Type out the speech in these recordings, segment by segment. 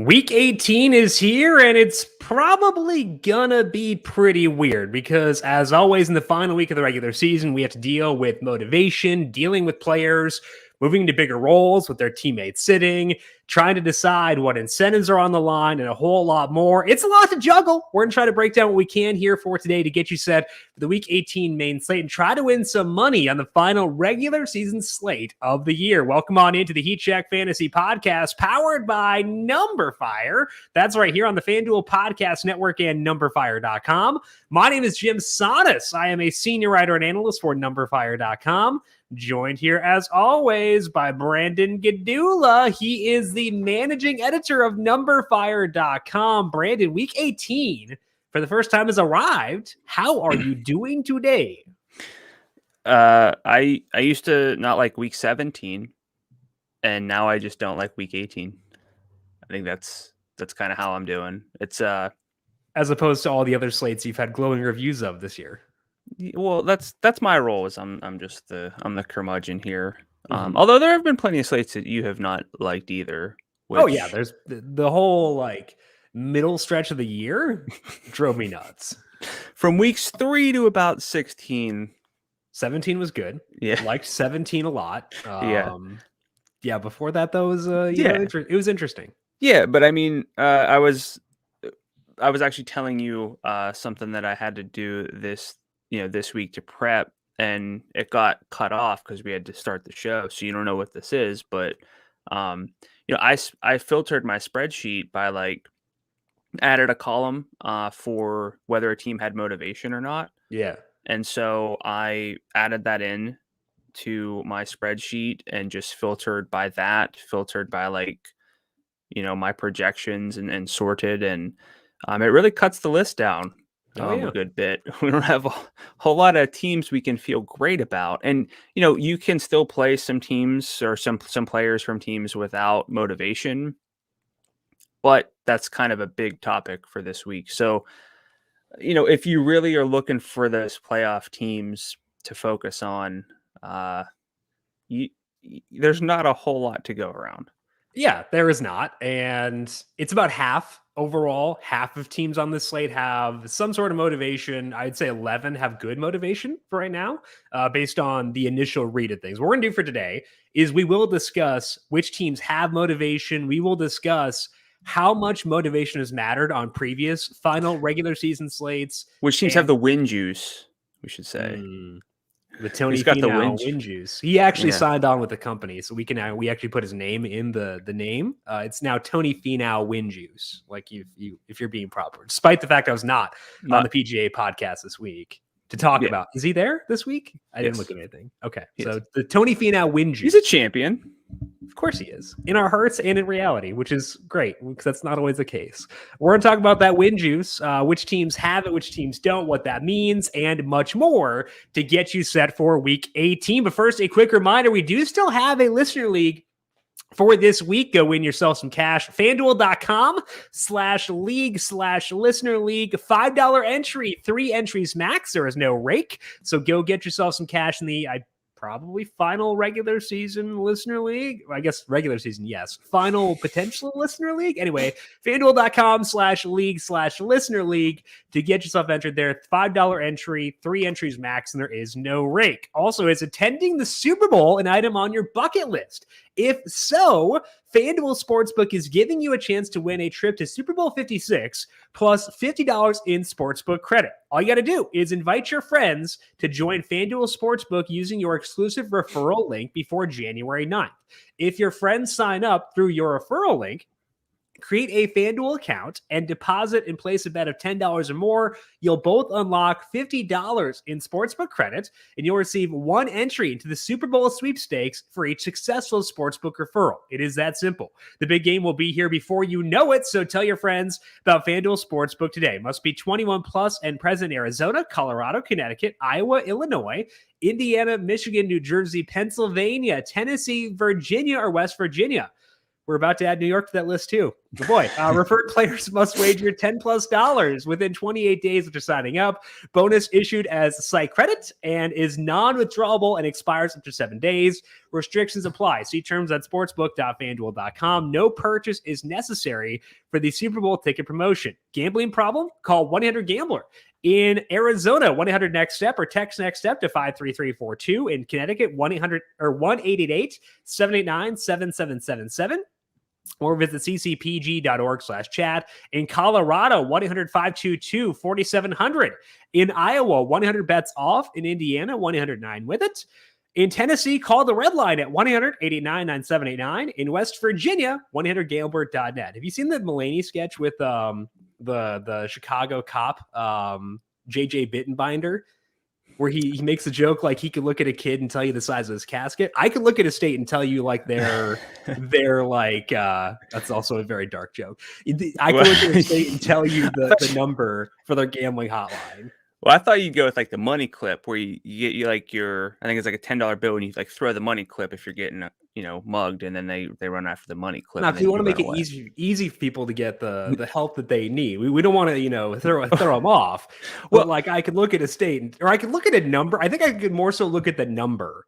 Week 18 is here, and it's probably gonna be pretty weird because, as always, in the final week of the regular season, we have to deal with motivation, dealing with players, moving into bigger roles with their teammates sitting, trying to decide what incentives are on the line, and a whole lot more. It's a lot to juggle. We're gonna try to break down what we can here for today to get you set for the Week 18 main slate and try to win some money on the final regular season slate of the year. Welcome on into the Heat Check Fantasy Podcast, powered by numberFire. That's right here on the FanDuel Podcast Network and numberFire.com. My name is Jim Sonis. I am a senior writer and analyst for numberFire.com. Joined here, as always, by Brandon Gadula. He is the managing editor of numberFire.com. Brandon, Week 18, for the first time, has arrived. How are you doing today? I used to not like Week 17, and now I just don't like Week 18. I think that's kind of how I'm doing. It's as opposed to all the other slates you've had glowing reviews of this year. Well, that's my role. Is I'm the curmudgeon here. Although there have been plenty of slates that you have not liked either. Oh yeah, there's the whole middle stretch of the year drove me nuts. From weeks 3 to about 16. 17 was good. Yeah, liked 17 a lot. Yeah. Before that, though, was it was interesting. Yeah, but I mean, I was actually telling you something that I had to do this week to prep, and it got cut off because we had to start the show. So you don't know what this is, but I filtered my spreadsheet by added a column for whether a team had motivation or not. Yeah. And so I added that in to my spreadsheet and just filtered by my projections and sorted, and it really cuts the list down a good bit. We don't have a whole lot of teams we can feel great about. And, you can still play some teams or some players from teams without motivation, but that's kind of a big topic for this week. So, if you really are looking for those playoff teams to focus on, there's not a whole lot to go around. Yeah, there is not. And it's about half overall. Half of teams on this slate have some sort of motivation. I'd say 11 have good motivation for right now, based on the initial read of things. What we're going to do for today is we will discuss which teams have motivation. We will discuss how much motivation has mattered on previous final regular season slates. Which teams have the win juice, we should say. The Tony Finau win juice. He actually signed on with the company, so we actually put his name in the name. It's now Tony Finau win juice. If you're being proper, despite the fact I was not on the PGA podcast this week to talk about. Is he there this week? I didn't look at anything. Okay, so the Tony Finau win juice. He's a champion. Of course he is, in our hearts and in reality, which is great because that's not always the case. We're going to talk about that win juice, which teams have it, which teams don't, what that means, and much more to get you set for Week 18. But first, a quick reminder, we do still have a listener league for this week. Go win yourself some cash. FanDuel.com/league/listener league. $5 entry, 3 entries max. There is no rake. So go get yourself some cash in the probably final regular season listener league. I guess regular season, yes. Final potential listener league. Anyway, FanDuel.com/league/listener league to get yourself entered there. $5 entry, 3 entries max, and there is no rake. Also, is attending the Super Bowl an item on your bucket list? If so, FanDuel Sportsbook is giving you a chance to win a trip to Super Bowl 56 plus $50 in sportsbook credit. All you got to do is invite your friends to join FanDuel Sportsbook using your exclusive referral link before January 9th. If your friends sign up through your referral link, create a FanDuel account and deposit and place a bet of $10 or more. You'll both unlock $50 in sportsbook credit, and you'll receive 1 entry into the Super Bowl sweepstakes for each successful sportsbook referral. It is that simple. The big game will be here before you know it, so tell your friends about FanDuel Sportsbook today. Must be 21 plus and present in Arizona, Colorado, Connecticut, Iowa, Illinois, Indiana, Michigan, New Jersey, Pennsylvania, Tennessee, Virginia, or West Virginia. We're about to add New York to that list too. Good boy. Referred players must wager $10+ within 28 days after signing up. Bonus issued as site credit and is non-withdrawable and expires after 7 days. Restrictions apply. See terms at sportsbook.fanduel.com. No purchase is necessary for the Super Bowl ticket promotion. Gambling problem? Call 1-800-GAMBLER. In Arizona, 1-800-NEXT-STEP or text NEXT STEP to 53342. In Connecticut, 1-888-789-7777. Or visit ccpg.org/chat. In Colorado, 1-800-522-4700. In Iowa, 1-800-BETS-OFF. In Indiana, 1-800-9-WITH-IT. In Tennessee, call the red line at 1-800-889-9789. In West Virginia, 1-800-GAMBLER.net. Have you seen the Mulaney sketch with the Chicago cop, JJ Bittenbinder, where he makes a joke like he could look at a kid and tell you the size of his casket? I could look at a state and tell you like they're like that's also a very dark joke. I could look at a state and tell you the number for their gambling hotline. Well, I thought you'd go with like the money clip where you get like your, I think it's like a $10 bill and you like throw the money clip if you're getting mugged, and then they run after the money clip. Now, if you want to make it easy for people to get the help that they need, we don't want to throw them off. Well, like I could look at a state or I could look at a number. I think I could more so look at the number,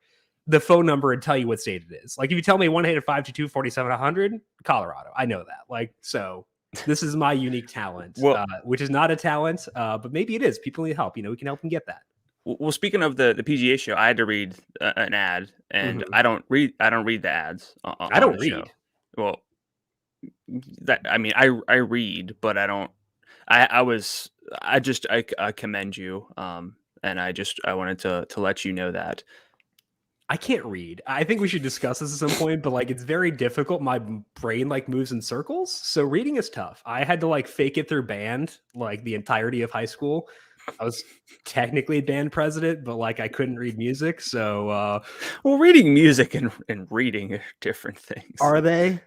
the phone number, and tell you what state it is. Like if you tell me 1-800-522-4700, Colorado, I know that. Like so. This is my unique talent, which is not a talent, but maybe it is. People need help. We can help them get that. Well, speaking of the PGA show, I had to read an ad, and I don't read the ads. I don't read. Show. Well, I read, but I don't. I commend you, and I wanted to let you know that. I can't read. I think we should discuss this at some point, but like it's very difficult. My brain like moves in circles, so reading is tough. I had to like fake it through band like the entirety of high school. I was technically band president, but like I couldn't read music. So, well, reading music and reading are different things. Are they?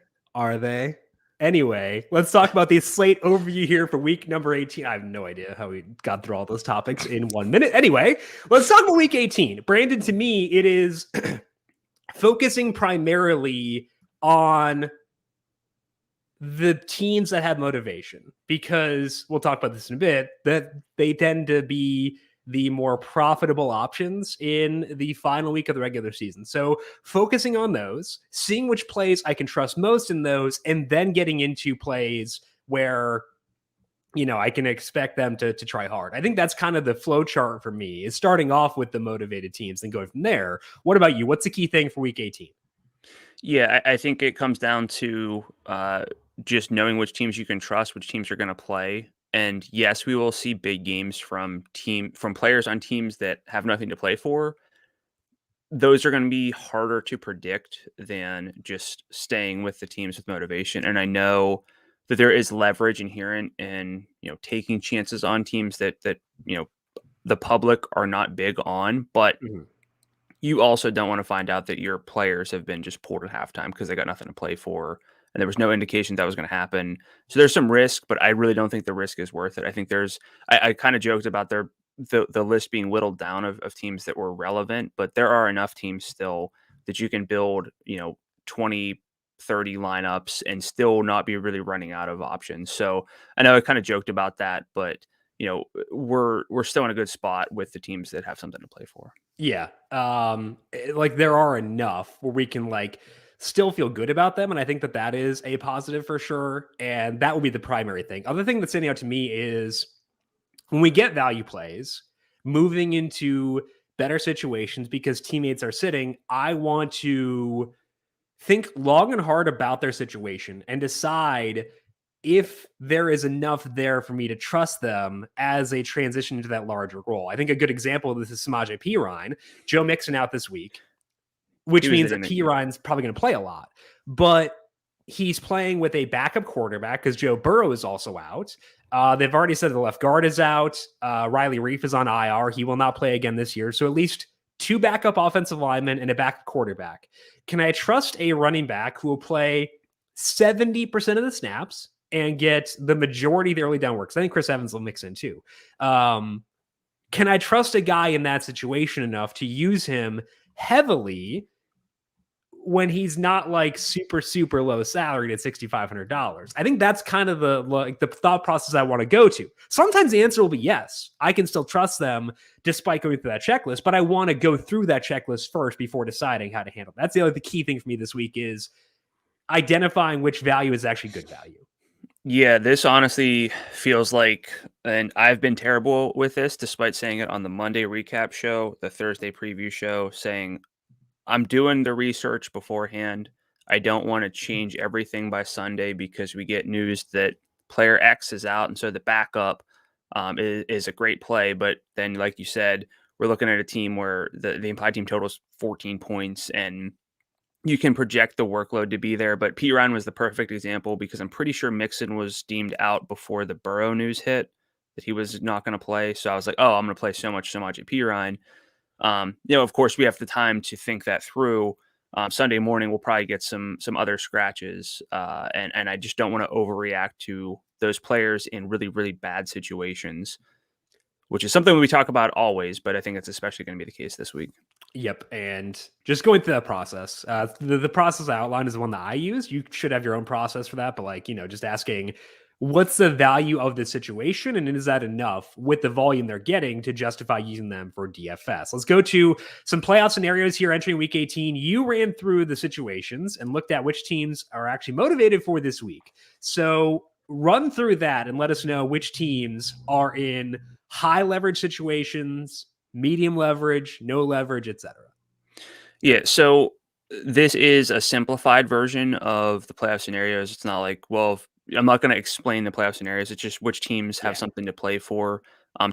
Anyway, let's talk about the slate overview here for week number 18. I have no idea how we got through all those topics in 1 minute. Anyway, let's talk about week 18. Brandon, to me, it is focusing primarily on the teams that have motivation, because we'll talk about this in a bit, that they tend to be the more profitable options in the final week of the regular season. So focusing on those, seeing which plays I can trust most in those, and then getting into plays where, I can expect them to try hard. I think that's kind of the flow chart for me, is starting off with the motivated teams and going from there. What about you? What's the key thing for week 18? Yeah, I think it comes down to just knowing which teams you can trust, which teams are going to play. And yes, we will see big games from players on teams that have nothing to play for. Those are going to be harder to predict than just staying with the teams with motivation. And I know that there is leverage inherent in, taking chances on teams that the public are not big on, but you also don't want to find out that your players have been just pulled at halftime because they got nothing to play for. And there was no indication that was going to happen. So there's some risk, but I really don't think the risk is worth it. I think I kind of joked about the list being whittled down of teams that were relevant, but there are enough teams still that you can build, 20, 30 lineups and still not be really running out of options. So I know I kind of joked about that, but we're still in a good spot with the teams that have something to play for. Yeah. Like there are enough where we can still feel good about them. And I think that is a positive for sure. And that will be the primary thing. Other thing that's standing out to me is when we get value plays, moving into better situations because teammates are sitting, I want to think long and hard about their situation and decide if there is enough there for me to trust them as they transition into that larger role. I think a good example of this is Samaje Perine. Joe Mixon out this week, which means that Perine's probably going to play a lot, but he's playing with a backup quarterback because Joe Burrow is also out. They've already said the left guard is out. Riley Reif is on IR. He will not play again this year. So at least 2 backup offensive linemen and a backup quarterback. Can I trust a running back who will play 70% of the snaps and get the majority of the early down work? I think Chris Evans will mix in too. Can I trust a guy in that situation enough to use him heavily when he's not like super, super low salaried at $6,500. I think that's kind of the thought process I want to go to. Sometimes the answer will be yes. I can still trust them despite going through that checklist, but I want to go through that checklist first before deciding how to handle it. That's the key thing for me this week is identifying which value is actually good value. Yeah, this honestly feels like, and I've been terrible with this, despite saying it on the Monday recap show, the Thursday preview show, saying I'm doing the research beforehand. I don't want to change everything by Sunday because we get news that player X is out. And so the backup is a great play. But then, like you said, we're looking at a team where the implied team total is 14 points and you can project the workload to be there. But P. Ryan was the perfect example because I'm pretty sure Mixon was deemed out before the Burrow news hit that he was not going to play. So I was like, oh, I'm going to play so much at P. Ryan. Of course, we have the time to think that through. Sunday morning, we'll probably get some other scratches, and I just don't want to overreact to those players in really, really bad situations, which is something we talk about always, but I think it's especially going to be the case this week. Yep. And just going through that process, the process I outlined is the one that I use. You should have your own process for that, but just asking what's the value of the situation and is that enough with the volume they're getting to justify using them for DFS? Let's go to some playoff scenarios here entering week 18. You ran through the situations and looked at which teams are actually motivated for this week. So run through that and let us know which teams are in high leverage situations, medium leverage, no leverage, etc. Yeah, so this is a simplified version of the playoff scenarios. It's not like, well, I'm not going to explain the playoff scenarios. It's just which teams have something to play for.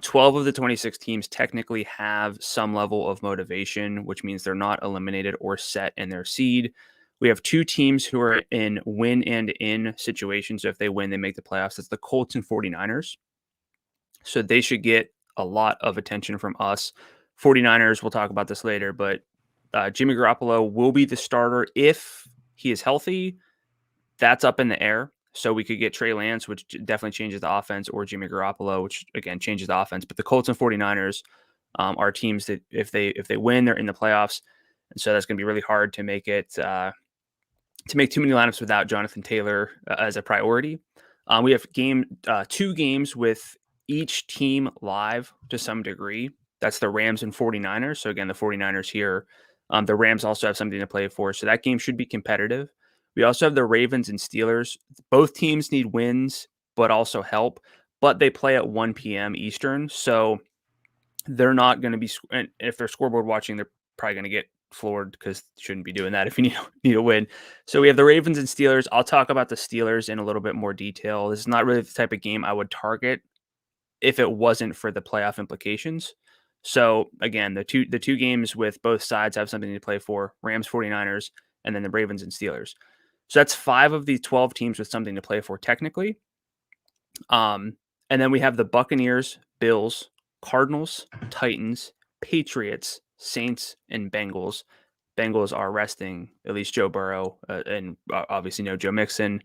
12 of the 26 teams technically have some level of motivation, which means they're not eliminated or set in their seed. We have 2 teams who are in win and in situations. So if they win, they make the playoffs. That's the Colts and 49ers. So they should get a lot of attention from us. 49ers, we'll talk about this later, but Jimmy Garoppolo will be the starter if he is healthy. That's up in the air. So we could get Trey Lance, which definitely changes the offense, or Jimmy Garoppolo, which again changes the offense. But the Colts and 49ers are teams that if they win, they're in the playoffs. And so that's going to be really hard to make it to make too many lineups without Jonathan Taylor as a priority. We have 2 games with each team live to some degree. That's the Rams and 49ers. So again, the 49ers here. The Rams also have something to play for. So that game should be competitive. We also have the Ravens and Steelers. Both teams need wins, but also help. But they play at 1 p.m. Eastern. So they're not going to be, and if they're scoreboard watching, they're probably going to get floored because you shouldn't be doing that if you need a win. So we have the Ravens and Steelers. I'll talk about the Steelers in a little bit more detail. This is not really the type of game I would target if it wasn't for the playoff implications. So again, the two games with both sides have something to play for: Rams, 49ers, and then the Ravens and Steelers. So that's 5 of the 12 teams with something to play for technically. And then we have the Buccaneers, Bills, Cardinals, Titans, Patriots, Saints, and Bengals. Bengals are resting at least Joe Burrow and obviously no Joe Mixon.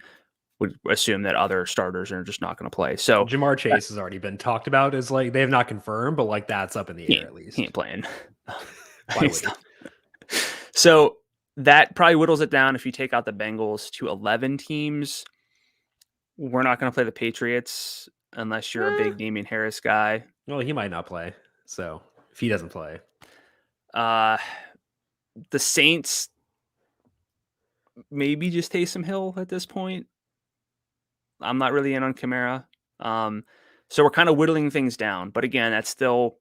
Would assume that other starters are just not going to play. So Jamar Chase has already been talked about as like they have not confirmed, but like that's up in the air at least. He ain't playing. Why would he? So that probably whittles it down if you take out the Bengals to 11 teams. We're not going to play the Patriots unless you're a big Damian Harris guy. Well, he might not play. So if he doesn't play. The Saints, maybe just Taysom Hill at this point. I'm not really in on Kamara. So we're kind of whittling things down. But again, that's still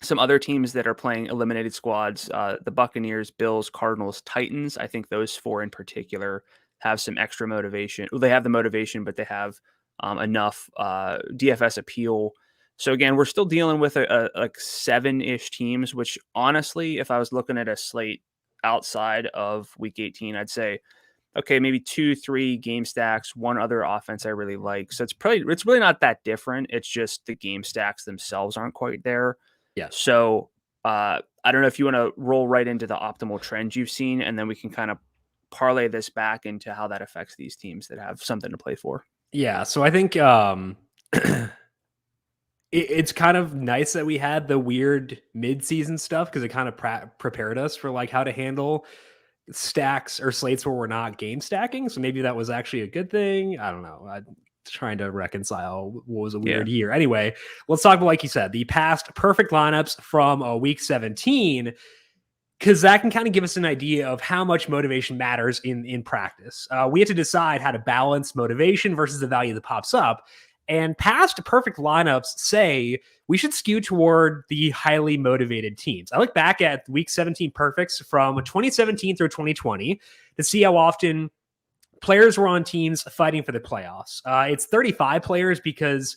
some other teams that are playing eliminated squads. The Buccaneers, Bills, Cardinals, Titans. I think those 4 in particular have some extra motivation. Well, they have the motivation, but they have enough DFS appeal. So again, we're still dealing with like 7-ish teams, which honestly, if I was looking at a slate outside of week 18, I'd say, okay, maybe 2-3 game stacks, 1 other offense I really like. So it's really not that different. It's just the game stacks themselves aren't quite there. Yeah. So I don't know if you want to roll right into the optimal trends you've seen, and then we can kind of parlay this back into how that affects these teams that have something to play for. Yeah. So I think it's kind of nice that we had the weird mid-season stuff because it kind of prepared us for like how to handle stacks or slates where we're not game stacking. So maybe that was actually a good thing. I don't know. I'm trying to reconcile what was a weird year. Anyway, let's talk about, like you said, the past perfect lineups from week 17, because that can kind of give us an idea of how much motivation matters in practice. We have to decide how to balance motivation versus the value that pops up. And past perfect lineups say we should skew toward the highly motivated teams. I look back at week 17 perfects from 2017 through 2020 to see how often players were on teams fighting for the playoffs. It's 35 players because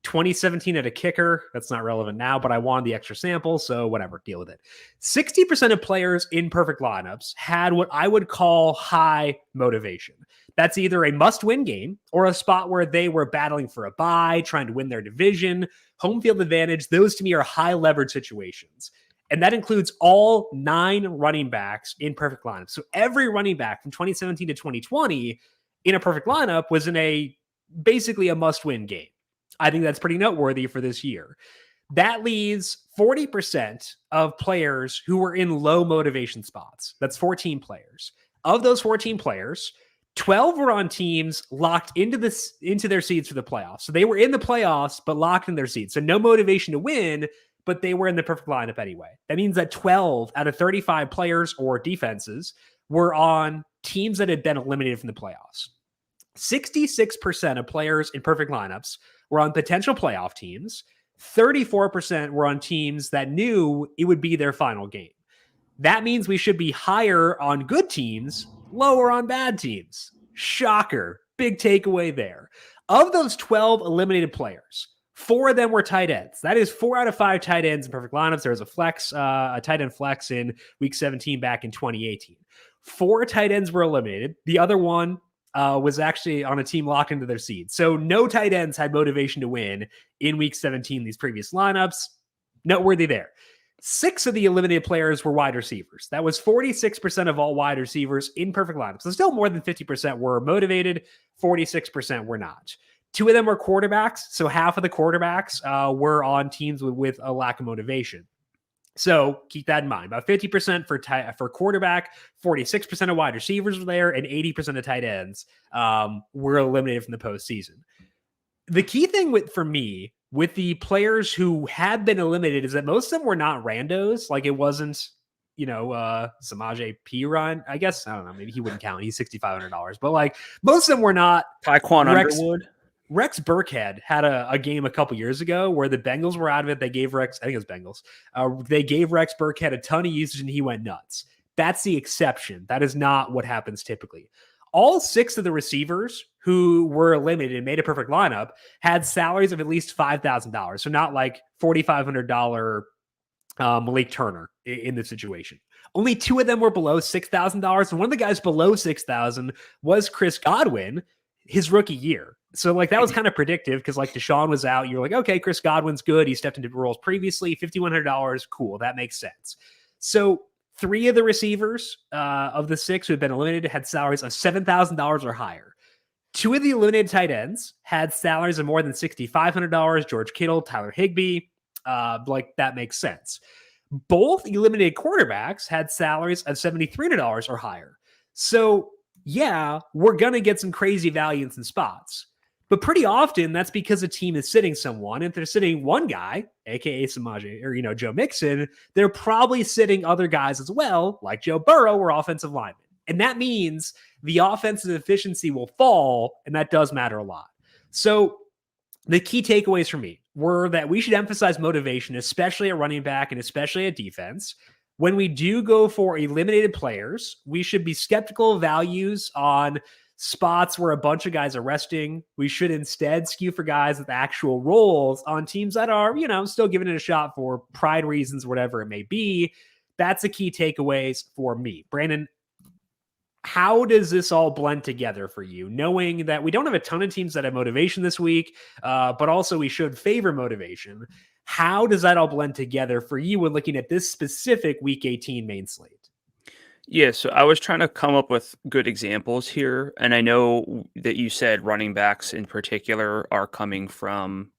2017 had a kicker. That's not relevant now, but I wanted the extra sample, so whatever, deal with it. 60% of players in perfect lineups had what I would call high motivation. That's either a must-win game or a spot where they were battling for a bye, trying to win their division, home field advantage. Those to me are high leverage situations. And that includes all 9 running backs in perfect lineups. So every running back from 2017 to 2020 in a perfect lineup was in basically a must-win game. I think that's pretty noteworthy for this year. That leaves 40% of players who were in low motivation spots. That's 14 players. Of those 14 players, 12 were on teams locked into their seats for the playoffs. So they were in the playoffs, but locked in their seats. So no motivation to win, but they were in the perfect lineup anyway. That means that 12 out of 35 players or defenses were on teams that had been eliminated from the playoffs. 66% of players in perfect lineups were on potential playoff teams. 34% were on teams that knew it would be their final game. That means we should be higher on good teams, lower on bad teams. Shocker. Big takeaway there. Of those 12 eliminated players, 4 of them were tight ends. That is 4 out of 5 tight ends in perfect lineups. There was a tight end flex in week 17 back in 2018. 4 tight ends were eliminated. The other one was actually on a team locked into their seed. So no tight ends had motivation to win in week 17, these previous lineups. Noteworthy there. 6 of the eliminated players were wide receivers. That was 46% of all wide receivers in perfect lineups. So still more than 50% were motivated, 46% were not. 2 of them were quarterbacks. So half of the quarterbacks were on teams with a lack of motivation. So keep that in mind. About 50% for quarterback, 46% of wide receivers were there, and 80% of tight ends were eliminated from the postseason. The key thing for me with the players who had been eliminated is that most of them were not randos. Like it wasn't, Samaje Perine. I guess, I don't know, maybe he wouldn't count. He's $6,500. But like most of them were not. Tyquan Underwood. Rex Burkhead had a game a couple years ago where the Bengals were out of it. They gave Rex, I think it was Bengals. They gave Rex Burkhead a ton of usage and he went nuts. That's the exception. That is not what happens typically. All 6 of the receivers who were eliminated and made a perfect lineup had salaries of at least $5,000. So not like $4,500 Malik Turner in this situation. Only 2 of them were below $6,000. And one of the guys below $6,000 was Chris Godwin, his rookie year. So like that was kind of predictive because like Deshaun was out. You're like, okay, Chris Godwin's good. He stepped into roles previously. $5,100. Cool. That makes sense. So 3 of the receivers of the 6 who had been eliminated had salaries of $7,000 or higher. 2 of the eliminated tight ends had salaries of more than $6,500. George Kittle, Tyler Higbee. Like that makes sense. Both eliminated quarterbacks had salaries of $7,300 or higher. So yeah, we're going to get some crazy value in some spots. But pretty often that's because a team is sitting someone. If they're sitting one guy, aka Samaje or Joe Mixon, they're probably sitting other guys as well, like Joe Burrow or offensive linemen. And that means the offensive efficiency will fall, and that does matter a lot. So the key takeaways for me were that we should emphasize motivation, especially at running back and especially at defense. When we do go for eliminated players, we should be skeptical of values on spots where a bunch of guys are resting. We should instead skew for guys with actual roles on teams that are, still giving it a shot for pride reasons, whatever it may be. That's the key takeaways for me. Brandon, how does this all blend together for you, knowing that we don't have a ton of teams that have motivation this week, but also we should favor motivation? How does that all blend together for you when looking at this specific Week 18 main slate? Yeah, so I was trying to come up with good examples here, and I know that you said running backs in particular are coming from,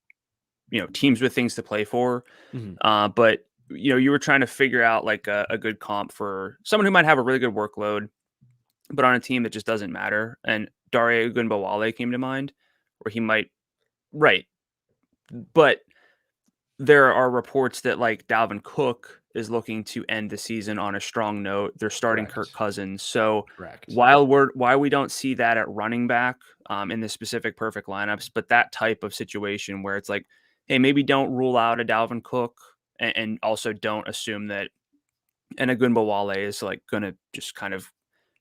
teams with things to play for. Mm-hmm. But you were trying to figure out like a good comp for someone who might have a really good workload, but on a team that just doesn't matter. And Dare Ogunbowale came to mind, where he might, right. But there are reports that like Dalvin Cook is looking to end the season on a strong note. They're starting Kirk Cousins. So while we don't see that at running back in the specific perfect lineups, but that type of situation where it's like, hey, maybe don't rule out a Dalvin Cook and also don't assume that an Ogunbowale is like going to just kind of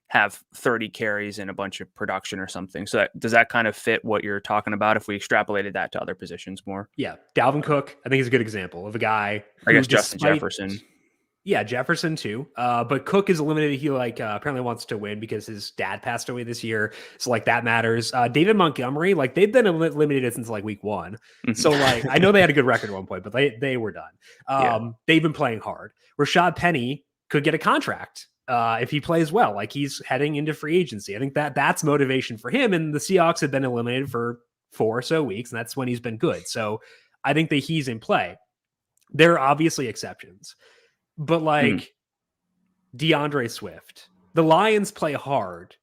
have 30 carries and a bunch of production or something. So does that kind of fit what you're talking about if we extrapolated that to other positions more? Yeah. Dalvin Cook, I think, is a good example of a guy who, I guess Justin Jefferson. Yeah, Jefferson too. But Cook is limited. He apparently wants to win because his dad passed away this year. So like that matters. David Montgomery, like they've been limited since like week 1. So like I know they had a good record at one point, but they were done. They've been playing hard. Rashad Penny could get a contract if he plays well. Like he's heading into free agency. I think that's motivation for him. And the Seahawks have been eliminated for 4 or so weeks, and that's when he's been good. So I think that he's in play. There are obviously exceptions. But like DeAndre Swift, the Lions play hard.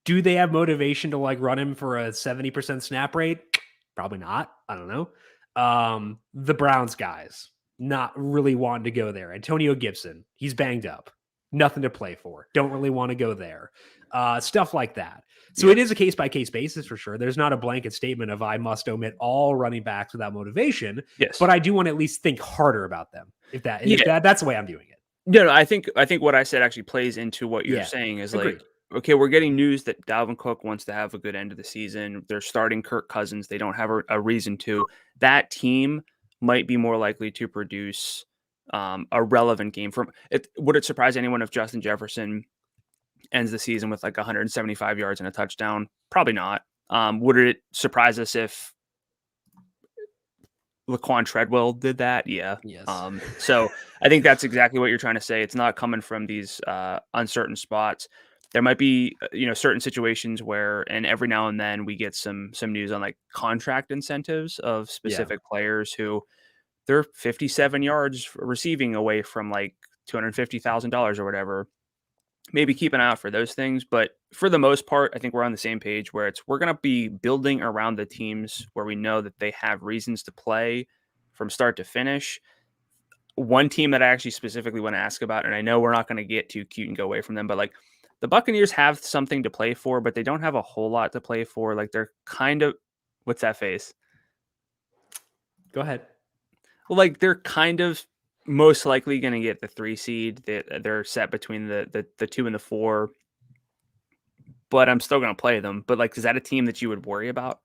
Do they have motivation to like run him for a 70% snap rate? Probably not. I don't know. The Browns guys, not really wanting to go there. Antonio Gibson, he's banged up. Nothing to play for. Don't really want to go there. Stuff like that. So it is a case-by-case basis for sure. There's not a blanket statement of I must omit all running backs without motivation. Yes. But I do want to at least think harder about them. If that's the way I'm doing it. No, I think what I said actually plays into what you're saying is like, okay, we're getting news that Dalvin Cook wants to have a good end of the season. They're starting Kirk Cousins. They don't have a reason to. That team might be more likely to produce a relevant game. Would it surprise anyone if Justin Jefferson ends the season with like 175 yards and a touchdown? Probably not. Would it surprise us if Laquan Treadwell did that? Yeah. Yes. So I think that's exactly what you're trying to say. It's not coming from these uncertain spots. There might be, certain situations where, and every now and then we get some news on like contract incentives of specific players who they're 57 yards receiving away from like $250,000 or whatever. Maybe keep an eye out for those things. But for the most part, I think we're on the same page where we're going to be building around the teams where we know that they have reasons to play from start to finish. One team that I actually specifically want to ask about, and I know we're not going to get too cute and go away from them, but like the Buccaneers have something to play for, but they don't have a whole lot to play for. Like they're kind of, what's that face? Go ahead. Well, like they're kind of most likely going to get the 3 seed. They're set between the 2 and the 4, but I'm still going to play them. But like, is that a team that you would worry about?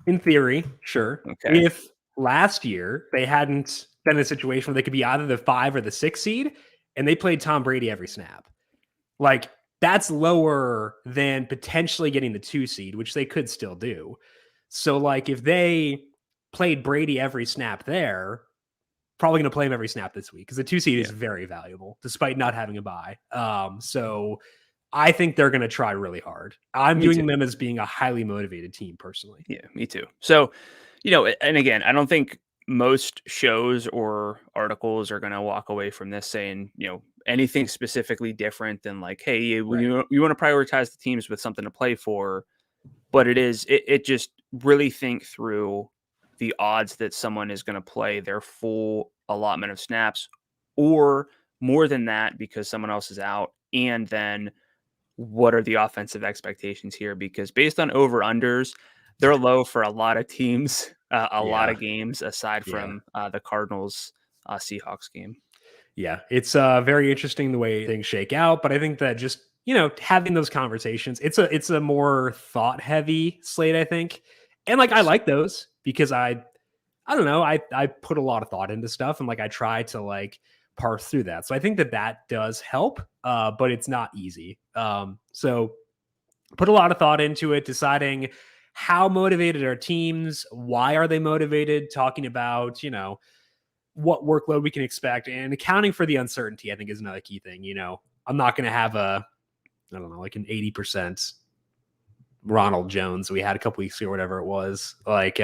In theory, sure. Okay. If last year they hadn't been in a situation where they could be either the 5 or the 6 seed, and they played Tom Brady every snap, like that's lower than potentially getting the 2 seed, which they could still do. So like if they played Brady every snap there, probably going to play him every snap this week because the 2 seed is very valuable despite not having a bye. So I think they're going to try really hard. I'm viewing them as being a highly motivated team personally. Yeah, me too. So, and again, I don't think most shows or articles are going to walk away from this saying, anything specifically different than like, hey, you want to prioritize the teams with something to play for. But it just really think through the odds that someone is going to play their full allotment of snaps or more than that because someone else is out. And then what are the offensive expectations here? Because based on over-unders, they're low for a lot of teams, a lot of games aside from the Cardinals Seahawks game. Yeah, it's very interesting the way things shake out. But I think that just, having those conversations, it's a more thought-heavy slate, I think. And like, I like those because I don't know, I put a lot of thought into stuff and like I try to like parse through that. So I think that does help, but it's not easy. So put a lot of thought into it, deciding how motivated are teams, why are they motivated, talking about, what workload we can expect and accounting for the uncertainty, I think is another key thing. I'm not going to have like an 80% Ronald Jones we had a couple weeks ago or whatever it was, like,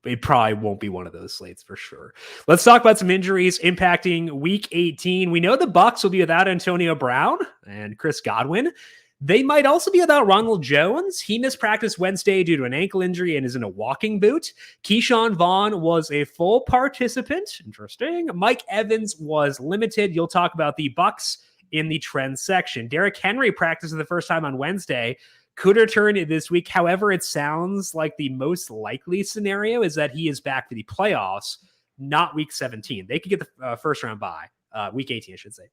it probably won't be one of those slates for sure. Let's talk about some injuries impacting week 18. We know the Bucs will be without Antonio Brown and Chris Godwin. They might also be without Ronald Jones. He missed practice Wednesday due to an ankle injury and is in a walking boot. Keyshawn Vaughn was a full participant. Interesting. Mike Evans was limited. You'll talk about the Bucs in the trend section. Derrick Henry practiced for the first time on Wednesday. Could return this week. However, it sounds like the most likely scenario is that he is back for the playoffs, not week 17. They could get the first round bye, week 18, I should say.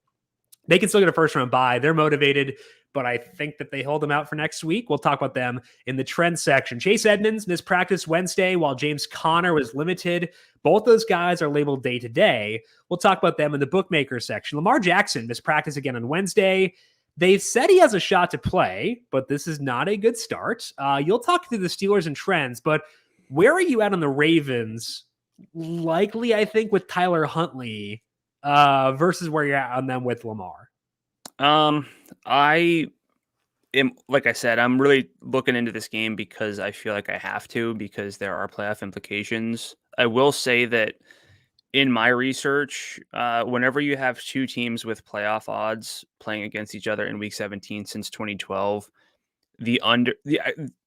They can still get a first round bye. They're motivated, but I think that they hold them out for next week. We'll talk about them in the trend section. Chase Edmonds missed practice Wednesday while James Conner was limited. Both those guys are labeled day to day. We'll talk about them in the bookmaker section. Lamar Jackson missed practice again on Wednesday. They've said he has a shot to play, but this is not a good start. You'll talk through the Steelers and trends, but where are you at on the Ravens? Likely, I think, with Tyler Huntley versus where you're at on them with Lamar. I am, like I said, I'm really looking into this game because I feel like I have to, because there are playoff implications. I will say that in my research, whenever you have two teams with playoff odds playing against each other in week 17 since 2012,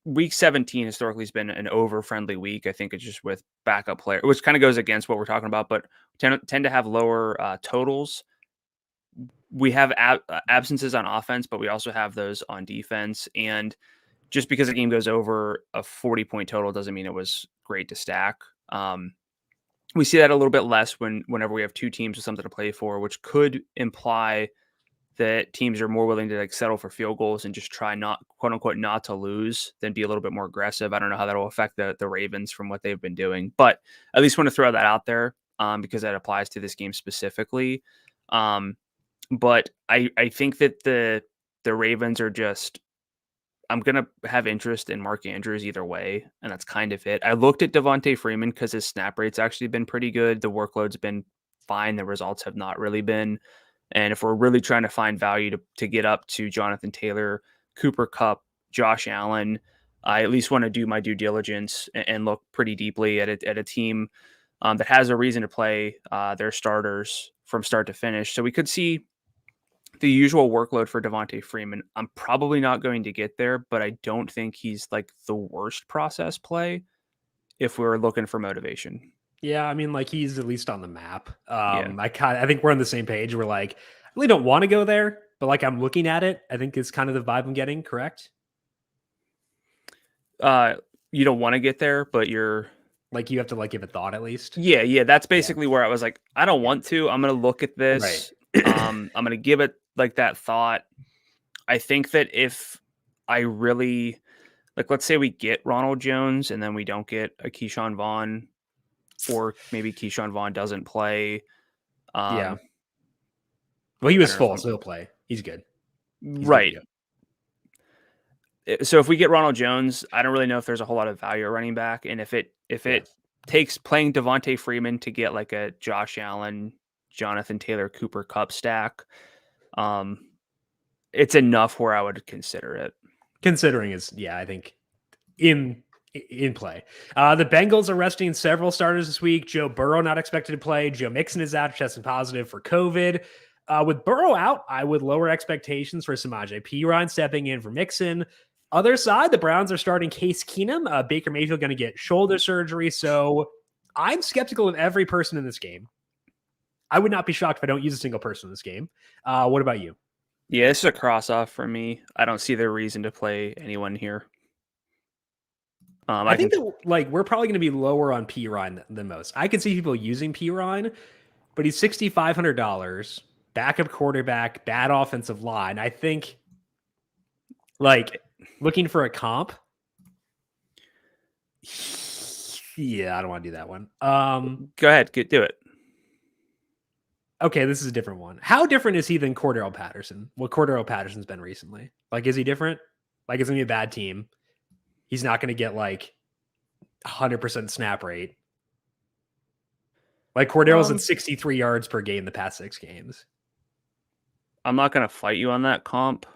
week 17 historically has been an over friendly week. I think it's just with backup player, which kind of goes against what we're talking about, but tend to have lower totals. We have absences on offense, but we also have those on defense. And just because a game goes over a 40-point total doesn't mean it was great to stack. We see that a little bit less whenever we have two teams with something to play for, which could imply that teams are more willing to settle for field goals and just try not, quote unquote, not to lose than be a little bit more aggressive. I don't know how that will affect the Ravens from what they've been doing, but at least want to throw that out there because that applies to this game specifically. But I think that the Ravens are just, I'm going to have interest in Mark Andrews either way, and that's kind of it. I looked at Devontae Freeman because his snap rate's actually been pretty good. The workload's been fine. The results have not really been. And if we're really trying to find value to get up to Jonathan Taylor, Cooper Kupp, Josh Allen, I at least want to do my due diligence and look pretty deeply at a team that has a reason to play their starters from start to finish. So we could see the usual workload for Devontae Freeman. I'm probably not going to get there, but I don't think he's like the worst process play if we're looking for motivation. Yeah, I mean, like he's at least on the map. Yeah. I think we're on the same page. We're like, I really don't want to go there, but like I'm looking at it. I think it's kind of the vibe I'm getting. Correct? You don't want to get there, but you're like you have to like give a thought at least. Yeah. That's basically where I was like, I don't want to. I'm gonna look at this. Right. I'm gonna give it like that thought. I think that if I really like, let's say we get Ronald Jones and then we don't get a Keyshawn Vaughn, or maybe Keyshawn Vaughn doesn't play. Yeah. Well, he was full, so he'll play. He's good. Right. So if we get Ronald Jones, I don't really know if there's a whole lot of value at running back. And if it takes playing Devontae Freeman to get like a Josh Allen, Jonathan Taylor, Cooper Kupp stack, it's enough where I would consider it. Considering is, I think in play. The Bengals are resting several starters this week. Joe Burrow not expected to play. Joe Mixon is out, testing positive for COVID. With Burrow out, I would lower expectations for Samaje Perine stepping in for Mixon. Other side, the Browns are starting Case Keenum. Baker Mayfield going to get shoulder surgery. So I'm skeptical of every person in this game. I would not be shocked if I don't use a single person in this game. What about you? Yeah, this is a cross-off for me. I don't see the reason to play anyone here. I think that like we're probably going to be lower on Perine than most. I can see people using Perine, but he's $6,500, backup quarterback, bad offensive line. I think like looking for a comp. Yeah, I don't want to do that one. Go ahead, do it. Okay, this is a different one. How different is he than Cordero Patterson? What Cordero Patterson's been recently? Like, is he different? Like, it's going to be a bad team. He's not going to get like 100% snap rate. Like Cordero's at 63 yards per game the past 6 games. I'm not going to fight you on that comp.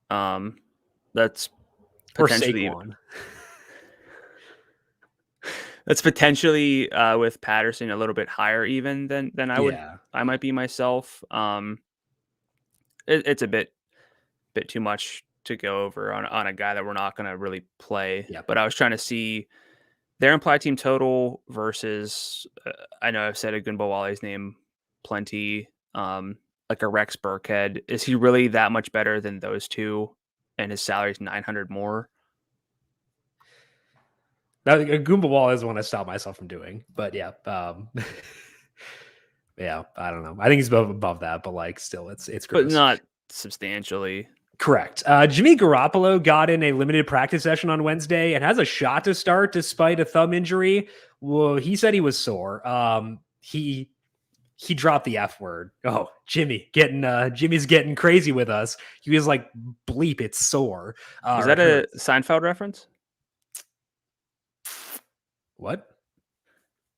That's potentially That's potentially with Patterson a little bit higher even than I might be myself. It's a bit too much to go over on a guy that we're not going to really play. Yeah. But I was trying to see their implied team total versus I know I've said Ogunbowale's name plenty. Like a Rex Burkhead. Is he really that much better than those two? And his salary is 900 more. Now, a Goomba Wall is one I stop myself from doing, but yeah, yeah, I don't know. I think he's above that, but like still, it's gross. But not substantially. Correct. Jimmy Garoppolo got in a limited practice session on Wednesday and has a shot to start despite a thumb injury. Well, he said he was sore. He dropped the F word. Oh, Jimmy's getting crazy with us. He was like, bleep, it's sore. Is that a Seinfeld reference? What?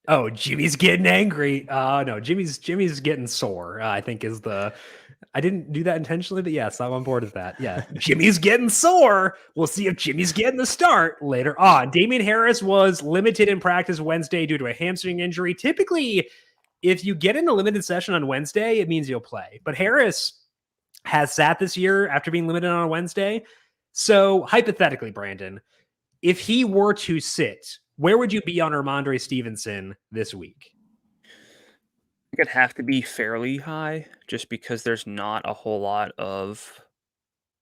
Oh, Jimmy's getting angry. No, Jimmy's getting sore. I think is the. I didn't do that intentionally, but yes, I'm on board with that. Yeah, Jimmy's getting sore. We'll see if Jimmy's getting the start later on. Damian Harris was limited in practice Wednesday due to a hamstring injury. Typically, if you get in a limited session on Wednesday, it means you'll play. But Harris has sat this year after being limited on a Wednesday. So hypothetically, Brandon, if he were to sit, where would you be on Ramondre Stevenson this week? I think it'd have to be fairly high just because there's not a whole lot of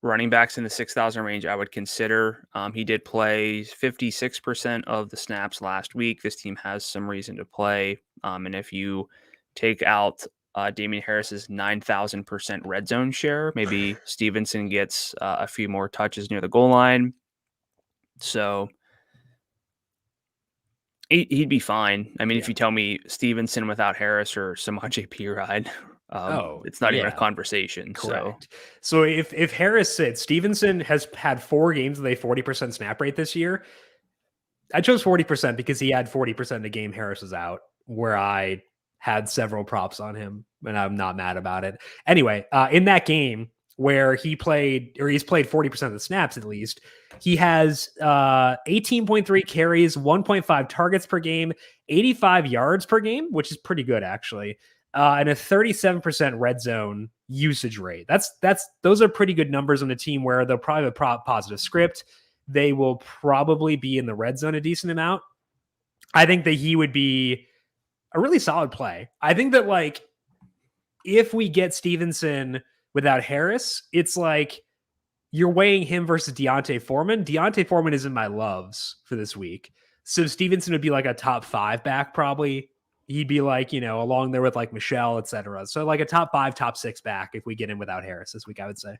running backs in the 6,000 range I would consider. He did play 56% of the snaps last week. This team has some reason to play. And if you take out Damian Harris's 9,000% red zone share, maybe Stevenson gets a few more touches near the goal line. So he'd be fine. I mean, if you tell me Stevenson without Harris or Samaje Perine, it's not even a conversation. Correct. So if Harris sits, Stevenson has had 4 games with a 40% snap rate this year. I chose 40% because he had 40% of the game Harris was out, where I had several props on him, and I'm not mad about it. Anyway, in that game where he's played 40% of the snaps at least, he has 18.3 carries, 1.5 targets per game, 85 yards per game, which is pretty good actually, and a 37% red zone usage rate. Those are pretty good numbers on a team where they'll probably have a positive script. They will probably be in the red zone a decent amount. I think that he would be a really solid play. I think that like if we get Stevenson without Harris, it's like you're weighing him versus Deontay Foreman. Deontay Foreman is in my loves for this week. So Stevenson would be like a top 5 back probably. He'd be like, along there with like Michelle, et cetera. So like a top 5, top 6 back if we get in without Harris this week, I would say.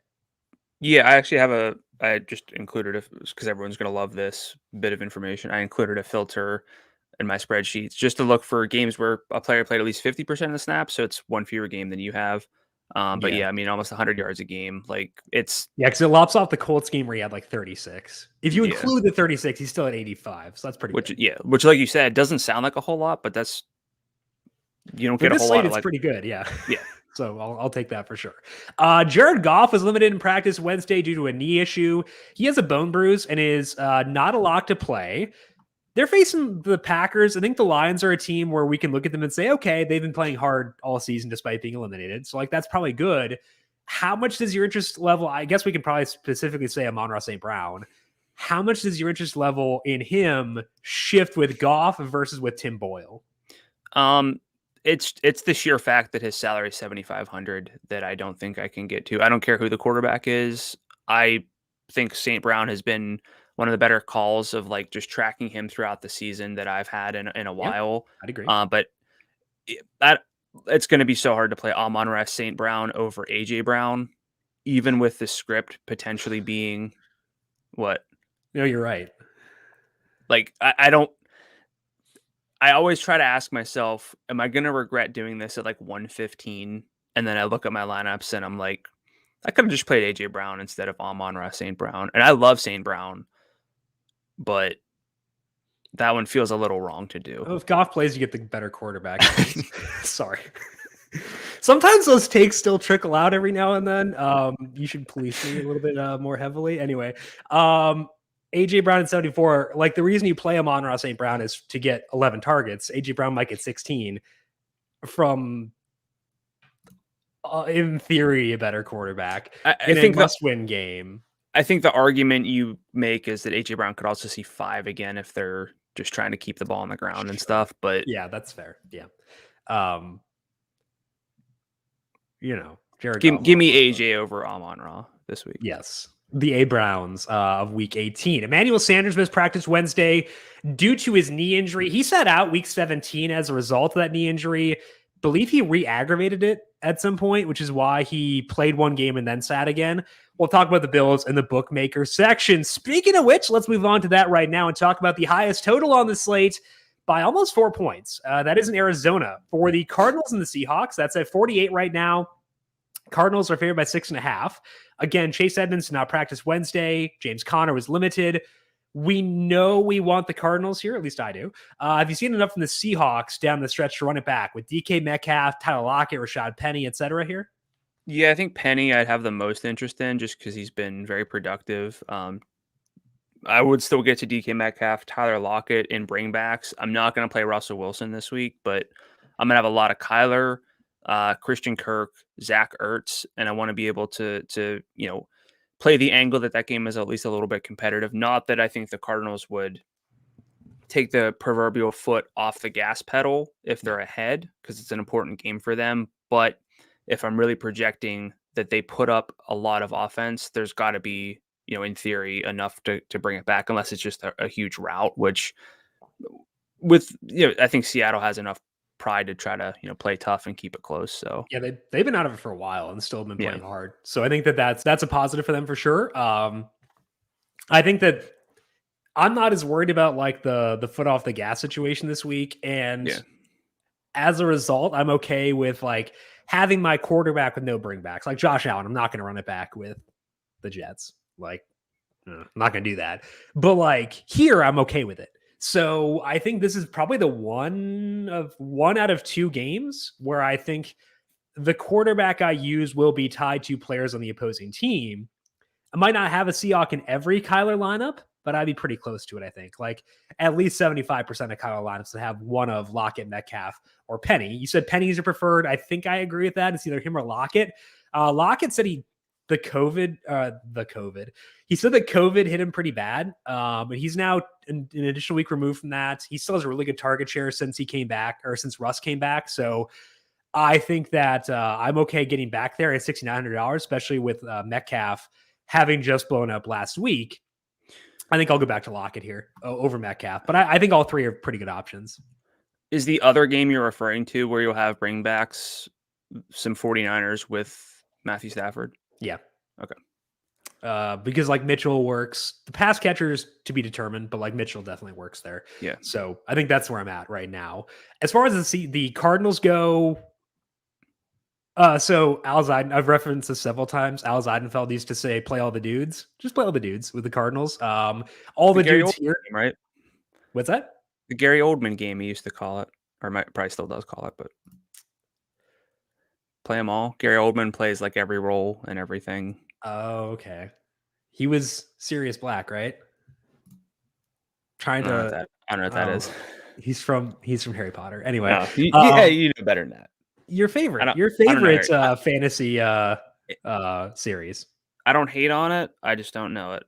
Yeah, I actually I just included because everyone's going to love this bit of information. I included a filter in my spreadsheets just to look for games where a player played at least 50% of the snaps. So it's one fewer game than you have. But I mean, almost 100 yards a game. Like it's because it lops off the Colts game where he had like 36. If you include the 36, he's still at 85. So that's pretty good. Which like you said, doesn't sound like a whole lot, but you don't get a whole lot. It's pretty good. Yeah. Yeah. So I'll take that for sure. Jared Goff was limited in practice Wednesday due to a knee issue. He has a bone bruise and is not a lock to play. They're facing the Packers. I think the Lions are a team where we can look at them and say, okay, they've been playing hard all season despite being eliminated. So like that's probably good. How much does your interest level? I guess we can probably specifically say Amon-Ra St. Brown. How much does your interest level in him shift with Goff versus with Tim Boyle? It's the sheer fact that his salary is $7,500 that I don't think I can get to. I don't care who the quarterback is. I think St. Brown has been one of the better calls of like just tracking him throughout the season that I've had in a while. I'd agree. But it's going to be so hard to play Amon-Ra St. Brown over AJ Brown, even with the script potentially being what? No, you're right. Like I always try to ask myself, am I going to regret doing this at like 115? And then I look at my lineups and I'm like, I could have just played AJ Brown instead of Amon-Ra St. Brown. And I love St. Brown, but that one feels a little wrong to do. Well, if Goff plays, you get the better quarterback. Sorry. Sometimes those takes still trickle out every now and then. You should police me a little bit more heavily. Anyway, AJ Brown at 74, like the reason you play Amon-Ra St. Brown is to get 11 targets. AJ Brown might get 16 from, in theory, a better quarterback in a must-win game. I think the argument you make is that AJ Brown could also see 5 again if they're just trying to keep the ball on the ground and stuff. But yeah, that's fair. Yeah. Jared give me AJ over Amon-Ra this week. Yes. The A Browns of week 18. Emmanuel Sanders missed practice Wednesday due to his knee injury. He sat out week 17 as a result of that knee injury. Believe he re-aggravated it at some point, which is why he played one game and then sat again. We'll talk about the Bills in the bookmaker section. Speaking of which, let's move on to that right now and talk about the highest total on the slate by almost 4 points. That is in Arizona for the Cardinals and the Seahawks. That's at 48 right now. Cardinals are favored by 6.5. Again, Chase Edmonds did not practice Wednesday. James Conner was limited. We know we want the Cardinals here, at least I do. Have you seen enough from the Seahawks down the stretch to run it back with DK Metcalf, Tyler Lockett, Rashad Penny, etc. here? Yeah, I think Penny I'd have the most interest in just because he's been very productive. I would still get to DK Metcalf, Tyler Lockett in bringbacks. I'm not going to play Russell Wilson this week, but I'm going to have a lot of Kyler, Christian Kirk, Zach Ertz, and I want to be able to play the angle that game is at least a little bit competitive. Not that I think the Cardinals would take the proverbial foot off the gas pedal if they're ahead, because it's an important game for them. But if I'm really projecting that they put up a lot of offense, there's got to be, in theory, enough to bring it back, unless it's just a huge rout, which I think Seattle has enough pride to try to play tough and keep it close. So yeah, they've been out of it for a while and still been playing hard. So I think that's a positive for them for sure. I think that I'm not as worried about like the foot off the gas situation this week, and as a result, I'm okay with like having my quarterback with no bringbacks, like Josh Allen. I'm not going to run it back with the Jets. Like, I'm not going to do that. But like here, I'm okay with it. So I think this is probably the one out of 2 games where I think the quarterback I use will be tied to players on the opposing team. I might not have a Seahawk in every Kyler lineup, but I'd be pretty close to it, I think. Like at least 75% of Kyler lineups to have one of Lockett, Metcalf, or Penny. You said Penny's your preferred. I think I agree with that. It's either him or Lockett. Lockett said he said that COVID hit him pretty bad. But he's now an additional week removed from that. He still has a really good target share since since Russ came back. So I think that I'm okay getting back there at $6,900, especially with Metcalf having just blown up last week. I think I'll go back to Lockett here over Metcalf, but I think all 3 are pretty good options. Is the other game you're referring to where you'll have bringbacks some 49ers with Matthew Stafford? Yeah. Okay. Because like Mitchell works, the pass catchers to be determined, but like Mitchell definitely works there. Yeah. So I think that's where I'm at right now. As far as the Cardinals go, so Al Zeiden, I've referenced this several times. Al Zeidenfeld used to say, "Play all the dudes." Just play all the dudes with the Cardinals. All the dudes here, game, right? What's that? The Gary Oldman game, he used to call it, or probably still does call it, but play them all. Gary Oldman plays like every role and everything. Oh, okay. He was Sirius Black, right? I don't know what that is. He's from Harry Potter. Anyway, no, you know better than that. Your favorite fantasy series. I don't hate on it. I just don't know it.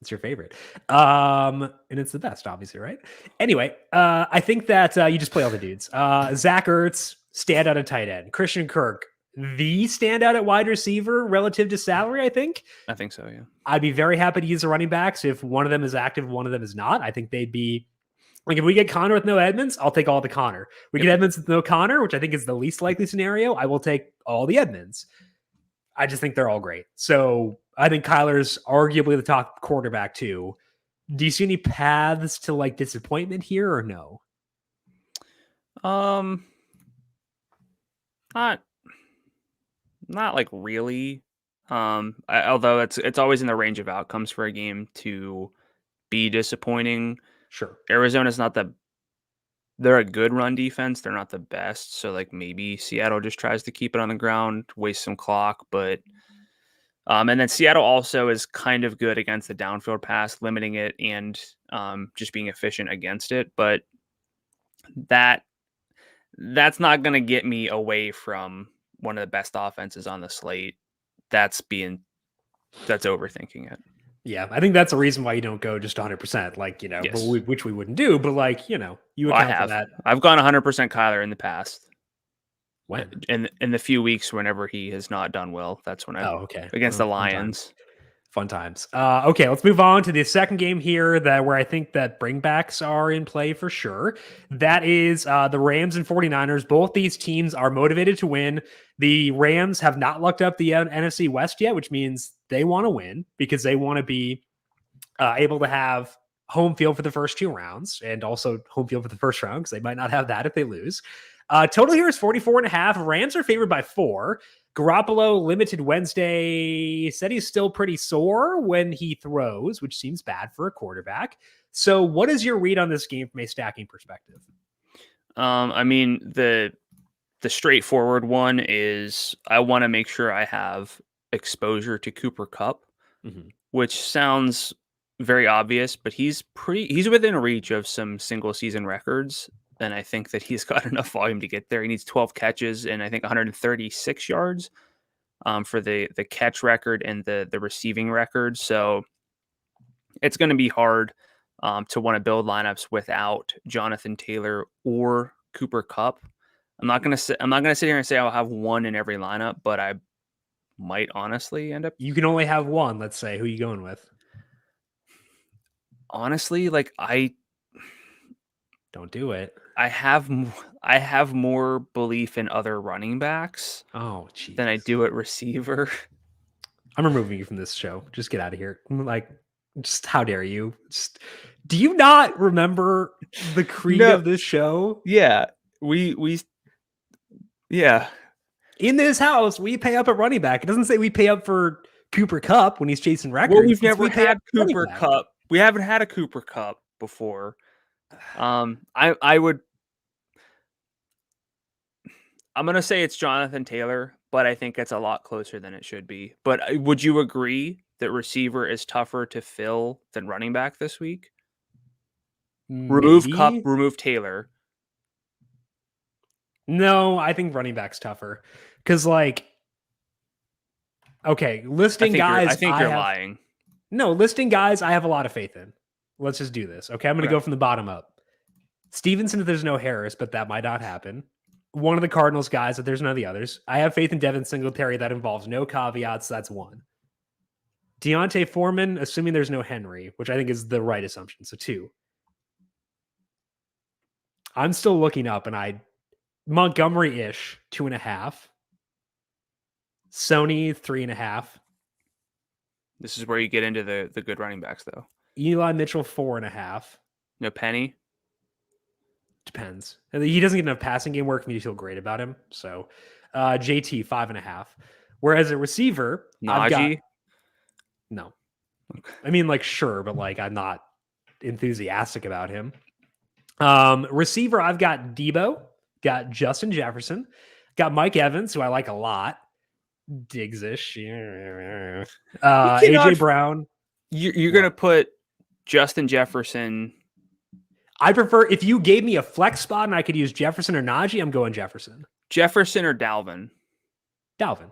It's your favorite. And it's the best, obviously, right? Anyway, I think that you just play all the dudes. Zach Ertz, standout at tight end. Christian Kirk, the standout at wide receiver relative to salary, I think. I think so, yeah. I'd be very happy to use the running backs if one of them is active, one of them is not. I think they'd be like, if we get Connor with no Edmonds, I'll take all the Connor. We get Edmonds with no Connor, which I think is the least likely scenario. I will take all the Edmonds. I just think they're all great. So I think Kyler's arguably the top quarterback too. Do you see any paths to like disappointment here or no? Not like really. Although it's always in the range of outcomes for a game to be disappointing. Sure. Arizona's they're a good run defense. They're not the best. So like maybe Seattle just tries to keep it on the ground, waste some clock, but And then Seattle also is kind of good against the downfield pass, limiting it and just being efficient against it. But that's not going to get me away from one of the best offenses on the slate. That's overthinking it. Yeah, I think that's a reason why you don't go just 100%, like, Yes. but which we wouldn't do, but like, you account for that. I've gone 100% Kyler in the past. When? In the few weeks whenever he has not done well, that's when against the Lions. Fun times. Okay, let's move on to the second game here where I think that bringbacks are in play for sure. That is the Rams and 49ers. Both these teams are motivated to win. The Rams have not looked up the NFC West yet, which means they want to win because they want to be able to have home field for the first 2 rounds and also home field for the first round because they might not have that if they lose. Total here is 44.5. Rams are favored by 4. Garoppolo limited Wednesday, said he's still pretty sore when he throws, which seems bad for a quarterback. So what is your read on this game from a stacking perspective? I mean, the straightforward one is I want to make sure I have exposure to Cooper Kupp, which sounds very obvious, but he's within reach of some single season records. And I think that he's got enough volume to get there. He needs 12 catches and I think 136 yards for the catch record and the receiving record. So it's going to be hard to want to build lineups without Jonathan Taylor or Cooper Kupp. I'm not going to sit here and say I'll have one in every lineup, but I might honestly end up. You can only have one. Let's say, who are you going with? Honestly, don't do it. I have more belief in other running backs than I do at receiver. I'm removing you from this show. Just get out of here. Just how dare you? Do you not remember the creed of this show? Yeah, yeah. In this house, we pay up at running back. It doesn't say we pay up for Cooper Kupp when he's chasing records. Well, we've never had Cooper Kupp. We haven't had a Cooper Kupp before. I'm going to say it's Jonathan Taylor, but I think it's a lot closer than it should be. But would you agree that receiver is tougher to fill than running back this week? Maybe. Remove Kupp, remove Taylor. No, I think running back's tougher. Because, listing guys. I think you're lying. No, listing guys, I have a lot of faith in. Let's just do this. Okay, I'm going to go from the bottom up. Stevenson, if there's no Harris, but that might not happen. One of the Cardinals guys, if there's none of the others. I have faith in Devin Singletary. That involves no caveats. That's 1. Deontay Foreman, assuming there's no Henry, which I think is the right assumption. So 2. I'm still looking up, and Montgomery-ish, 2.5. Sony, 3.5. This is where you get into the good running backs, though. Eli Mitchell, 4.5. No Penny? Depends. He doesn't get enough passing game work for me to feel great about him. So JT, 5.5. Whereas a receiver, Najee? No. Okay. I mean, sure, but I'm not enthusiastic about him. Receiver, I've got Debo, got Justin Jefferson, got Mike Evans, who I like a lot. Diggs-ish. AJ Brown. You're going to put Justin Jefferson. I prefer, if you gave me a flex spot and I could use Jefferson or Najee, I'm going Jefferson. Jefferson or Dalvin? Dalvin.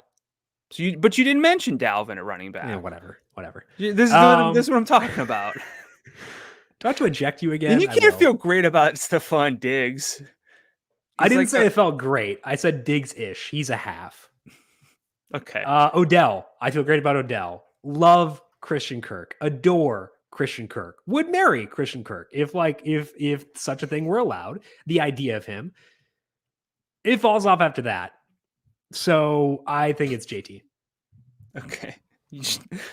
But you didn't mention Dalvin at running back. Yeah, whatever. This is what I'm talking about. Do I have to eject you again? And you can't feel great about Stephon Diggs. I didn't say it felt great. I said Diggs-ish. He's a half. Okay. Odell. I feel great about Odell. Love Christian Kirk. Adore Christian Kirk. Would marry Christian Kirk if such a thing were allowed. The idea of him. It falls off after that. So I think it's JT. Okay.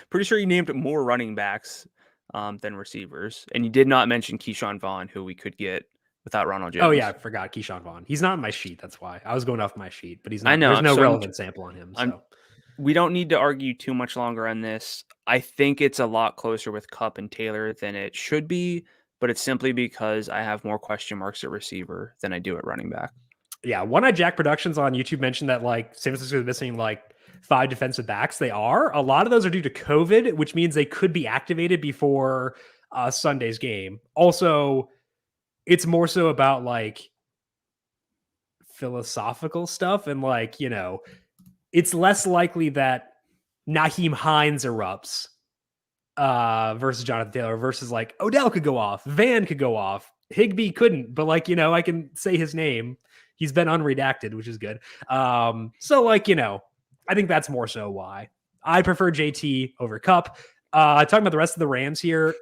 Pretty sure you named more running backs than receivers. And you did not mention Keyshawn Vaughn, who we could get without Ronald Jones. Oh, yeah. I forgot Keyshawn Vaughn. He's not on my sheet. That's why. I was going off my sheet, but he's not. I know. There's no relevant sample on him. So. We don't need to argue too much longer on this. I think it's a lot closer with Kupp and Taylor than it should be, but it's simply because I have more question marks at receiver than I do at running back. Yeah, One Eye Jack Productions on YouTube mentioned that San Francisco is missing 5 defensive backs. They are. A lot of those are due to COVID, which means they could be activated before Sunday's game. Also, it's more so about like philosophical stuff and like, it's less likely that Naheem Hines erupts versus Jonathan Taylor versus like Odell could go off, Van could go off, Higbee couldn't, but like, I can say his name. He's been unredacted, which is good. So like, I think that's more so why I prefer JT over Cup. Talking about the rest of the Rams here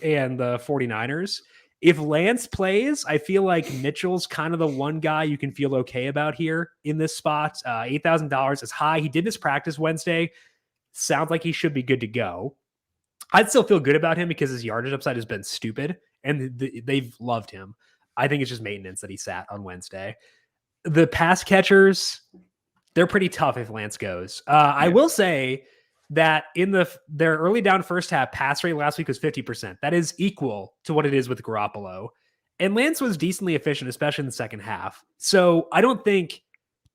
and the 49ers. If Lance plays, I feel like Mitchell's kind of the one guy you can feel okay about here in this spot. $8,000 is high. He did his practice Wednesday. Sounds like he should be good to go. I'd still feel good about him because his yardage upside has been stupid and they've loved him. I think it's just maintenance that he sat on Wednesday. The pass catchers, they're pretty tough if Lance goes. I will say that in their early down first half pass rate last week was 50%. That is equal to what it is with Garoppolo. And Lance was decently efficient, especially in the second half. So I don't think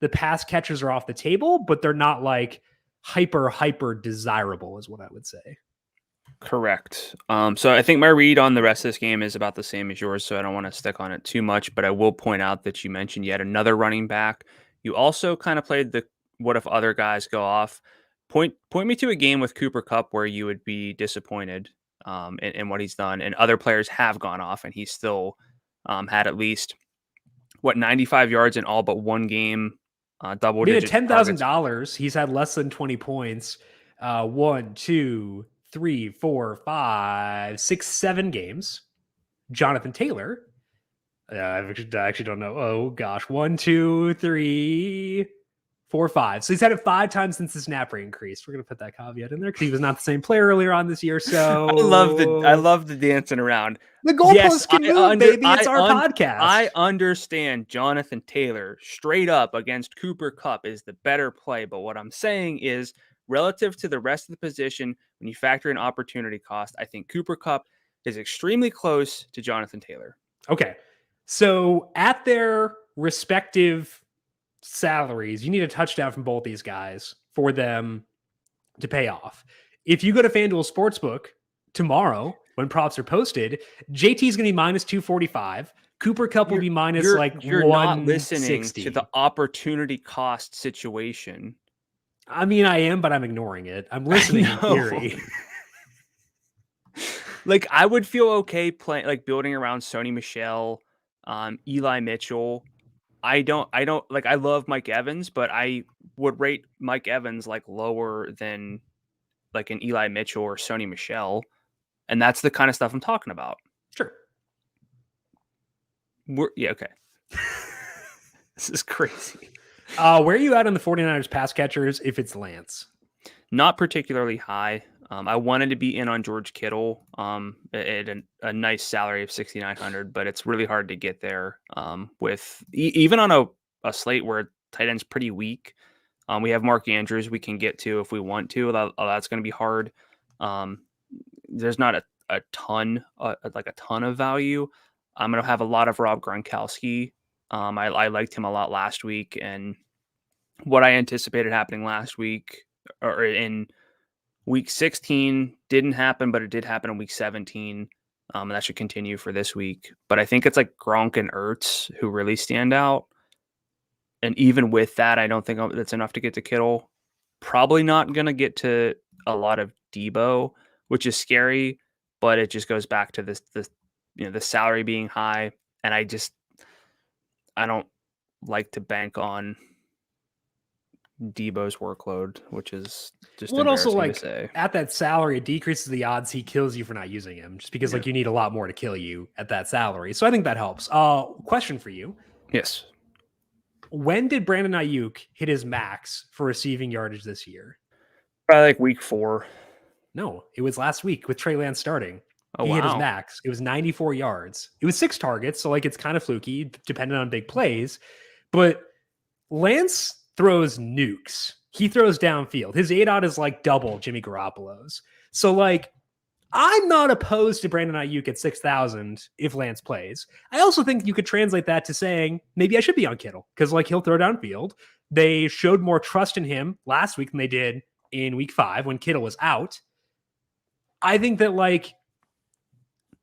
the pass catchers are off the table, but they're not like hyper desirable is what I would say. Correct. So I think my read on the rest of this game is about the same as yours, so I don't want to stick on it too much, but I will point out that you mentioned yet another running back. You also kind of played the what if other guys go off. Point me to a game with Cooper Kupp where you would be disappointed in what he's done, and other players have gone off, and he's still had at least 95 yards in all but one game. Double digit. $10,000. He's had less than 20 points. 1, 2, 3, 4, 5, 6, 7 games. Jonathan Taylor. I actually don't know. Oh gosh. 1, 2, 3, 4, 5. So he's had it 5 times since the snap rate increased. We're gonna put that caveat in there because he was not the same player earlier on this year. So I love the dancing around. The goalposts can move, baby. It's our podcast. I understand Jonathan Taylor straight up against Cooper Kupp is the better play, but what I'm saying is relative to the rest of the position, when you factor in opportunity cost, I think Cooper Kupp is extremely close to Jonathan Taylor. Okay. So at their respective salaries, you need a touchdown from both these guys for them to pay off. If you go to FanDuel Sportsbook tomorrow, when props are posted, JT is going to be minus 245. Cooper Kupp will be minus you're 160. Not listening to the opportunity cost situation. I mean, I am, but I'm ignoring it. I'm listening in theory. Like, I would feel okay playing, like building around Sony Michel, Eli Mitchell. I love Mike Evans, but I would rate Mike Evans like lower than like an Eli Mitchell or Sony Michel. And that's the kind of stuff I'm talking about. Sure. Okay. This is crazy. Where are you at on the 49ers pass catchers if it's Lance? Not particularly high. I wanted to be in on George Kittle at a nice salary of $6,900, but it's really hard to get there with even on a slate where tight end's pretty weak. We have Mark Andrews we can get to if we want to. That's going to be hard. There's not a ton of value. I'm going to have a lot of Rob Gronkowski. I liked him a lot last week, and what I anticipated happening last week or in week 16 didn't happen, but it did happen in week 17. And that should continue for this week. But I think it's like Gronk and Ertz who really stand out. And even with that, I don't think that's enough to get to Kittle. Probably not going to get to a lot of Debo, which is scary, but it just goes back to this the salary being high. And I don't like to bank on Debo's workload, which is just also like to say. At that salary, it decreases the odds he kills you for not using him, just because like you need a lot more to kill you at that salary. So I think that helps. Question for you. Yes. When did Brandon Nyuk hit his max for receiving yardage this year? Probably like week 4. No, it was last week with Trey Lance starting. Oh, he hit his max. It was 94 yards. It was 6 targets, so like it's kind of fluky, depending on big plays. But Lance throws nukes. He throws downfield. His ADOT is like double Jimmy Garoppolo's. So like, I'm not opposed to Brandon Ayuk at 6,000 if Lance plays. I also think you could translate that to saying maybe I should be on Kittle because like he'll throw downfield. they showed more trust in him last week than they did in week 5 when Kittle was out. I think that like,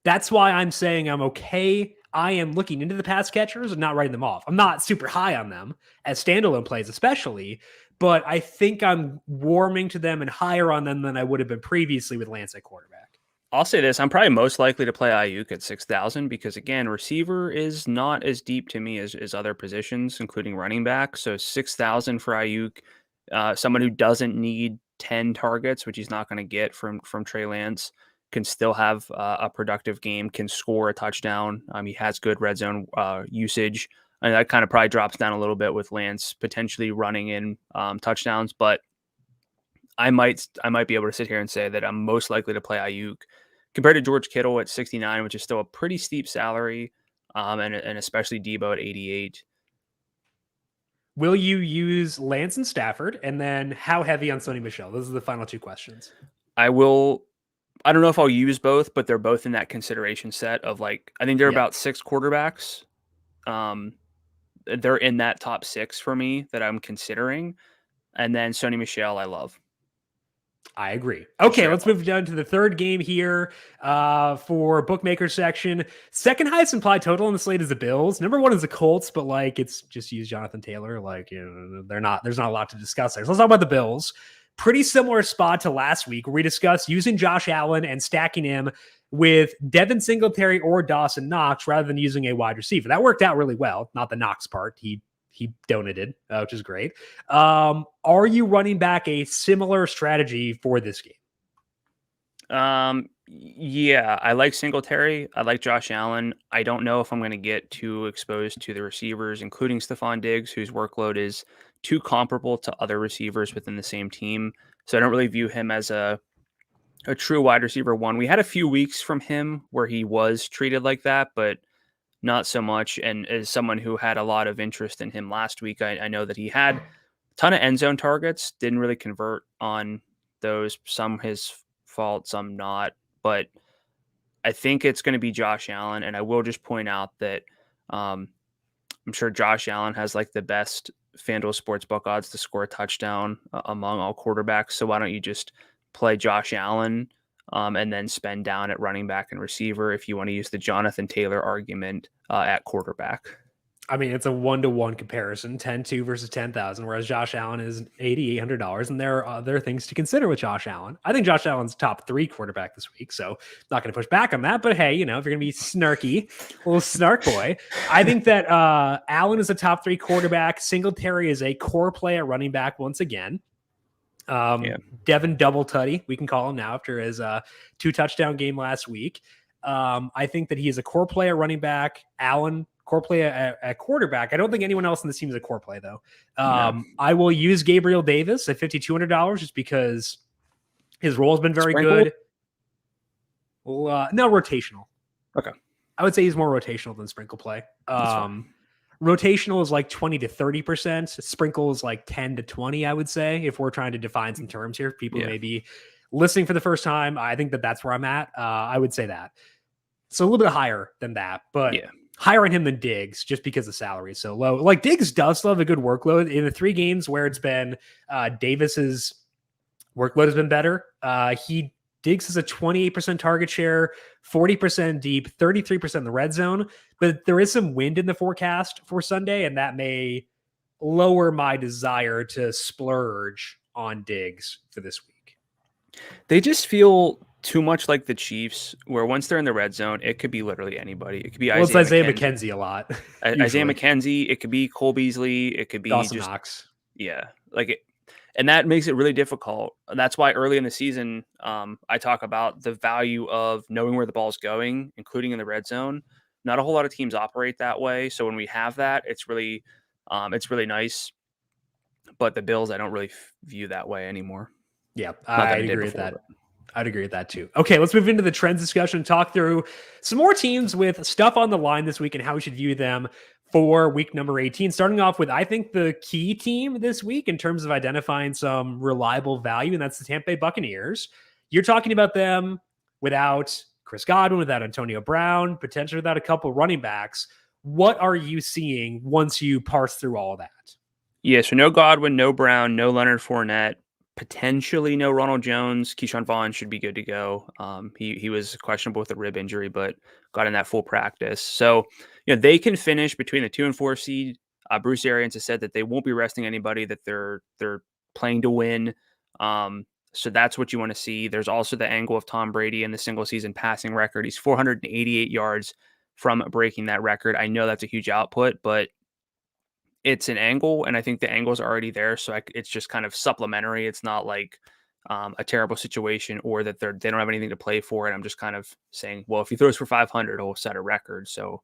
that's why I'm saying I'm okay. I am looking into the pass catchers and not writing them off. I'm not super high on them as standalone plays, especially, but I think I'm warming to them and higher on them than I would have been previously with Lance at quarterback. I'll say this. I'm probably most likely to play Ayuk at 6,000 because, again, receiver is not as deep to me as other positions, including running back. So 6,000 for Ayuk, someone who doesn't need 10 targets, which he's not going to get from Trey Lance, can still have a productive game, can score a touchdown. He has good red zone usage. And that kind of probably drops down a little bit with Lance potentially running in touchdowns. But I might be able to sit here and say that I'm most likely to play Ayuk compared to George Kittle at 69, which is still a pretty steep salary, and especially Debo at 88. Will you use Lance and Stafford? And then how heavy on Sony Michel? Those are the final 2 questions. I will. I don't know if I'll use both, but they're both in that consideration set of like, I think there are about 6 quarterbacks. They're in that top 6 for me that I'm considering. And then Sony Michel, I love. I agree. Okay, let's move down to the third game here for bookmaker section. Second highest implied total on the slate is the Bills. Number 1 is the Colts, but like it's just use Jonathan Taylor. Like, you know, there's not a lot to discuss there. So let's talk about the Bills. Pretty similar spot to last week where we discussed using Josh Allen and stacking him with Devin Singletary or Dawson Knox rather than using a wide receiver. That worked out really well. Not the Knox part. He donated, which is great. Are you running back a similar strategy for this game? Yeah, I like Singletary. I like Josh Allen. I don't know if I'm going to get too exposed to the receivers, including Stephon Diggs, whose workload is too comparable to other receivers within the same team. So I don't really view him as a true wide receiver 1. We had a few weeks from him where he was treated like that, but not so much. And as someone who had a lot of interest in him last week, I know that he had a ton of end zone targets, didn't really convert on those. Some his fault, some not. But I think it's going to be Josh Allen. And I will just point out that I'm sure Josh Allen has like the best FanDuel Sportsbook odds to score a touchdown among all quarterbacks. So why don't you just play Josh Allen and then spend down at running back and receiver if you want to use the Jonathan Taylor argument at quarterback? I mean, it's a 1-to-1 comparison, 10-2 versus 10,000, whereas Josh Allen is $8,800. And there are other things to consider with Josh Allen. I think Josh Allen's top 3 quarterback this week, so not going to push back on that. But hey, you know, if you're going to be snarky, little snark boy, I think that Allen is a top 3 quarterback. Singletary is a core play at running back once again. Devin Double Tutty, we can call him now after his 2 touchdown game last week. I think that he is a core play at running back. Allen, core play at quarterback. I don't think anyone else in this team is a core play, though. No. I will use Gabriel Davis at $5,200 just because his role has been very good. Well, no, rotational. Okay. I would say he's more rotational than sprinkle play. Rotational is like 20 to 30%. Sprinkle is like 10 to 20, I would say, if we're trying to define some terms here. People may be listening for the first time. I think that that's where I'm at. I would say that. So a little bit higher than that, but higher on him than Diggs just because the salary is so low. Like Diggs does still have a good workload in the 3 games where it's been Davis's workload has been better. Diggs has a 28% target share, 40% deep, 33% in the red zone, but there is some wind in the forecast for Sunday, and that may lower my desire to splurge on Diggs for this week. They just feel too much like the Chiefs, where once they're in the red zone, it could be literally anybody. It could be Isaiah McKenzie a lot. Isaiah McKenzie. It could be Cole Beasley. It could be Dawson Knox. Yeah, like it. And that makes it really difficult. That's why early in the season, I talk about the value of knowing where the ball's going, including in the red zone. Not a whole lot of teams operate that way. So when we have that, it's really nice. But the Bills, I don't really view that way anymore. Yeah, I'd agree with that. I'd agree with that too. Okay, let's move into the trends discussion, talk through some more teams with stuff on the line this week and how we should view them for week number 18, starting off with, I think, the key team this week in terms of identifying some reliable value, and that's the Tampa Bay Buccaneers. You're talking about them without Chris Godwin, without Antonio Brown, potentially without a couple running backs. What are you seeing once you parse through all of that? Yeah, so no Godwin, no Brown, no Leonard Fournette, potentially no Ronald Jones. Keyshawn Vaughn should be good to go. He was questionable with a rib injury, but got in that full practice. So, they can finish between the 2 and 4 seed. Bruce Arians has said that they won't be resting anybody, that they're playing to win. So that's what you want to see. There's also the angle of Tom Brady and the single season passing record. He's 488 yards from breaking that record. I know that's a huge output, but it's an angle, and I think the angle's already there, so it's just kind of supplementary. It's not like a terrible situation or that they don't have anything to play for, and I'm just kind of saying, well, if he throws for 500, he'll set a record. So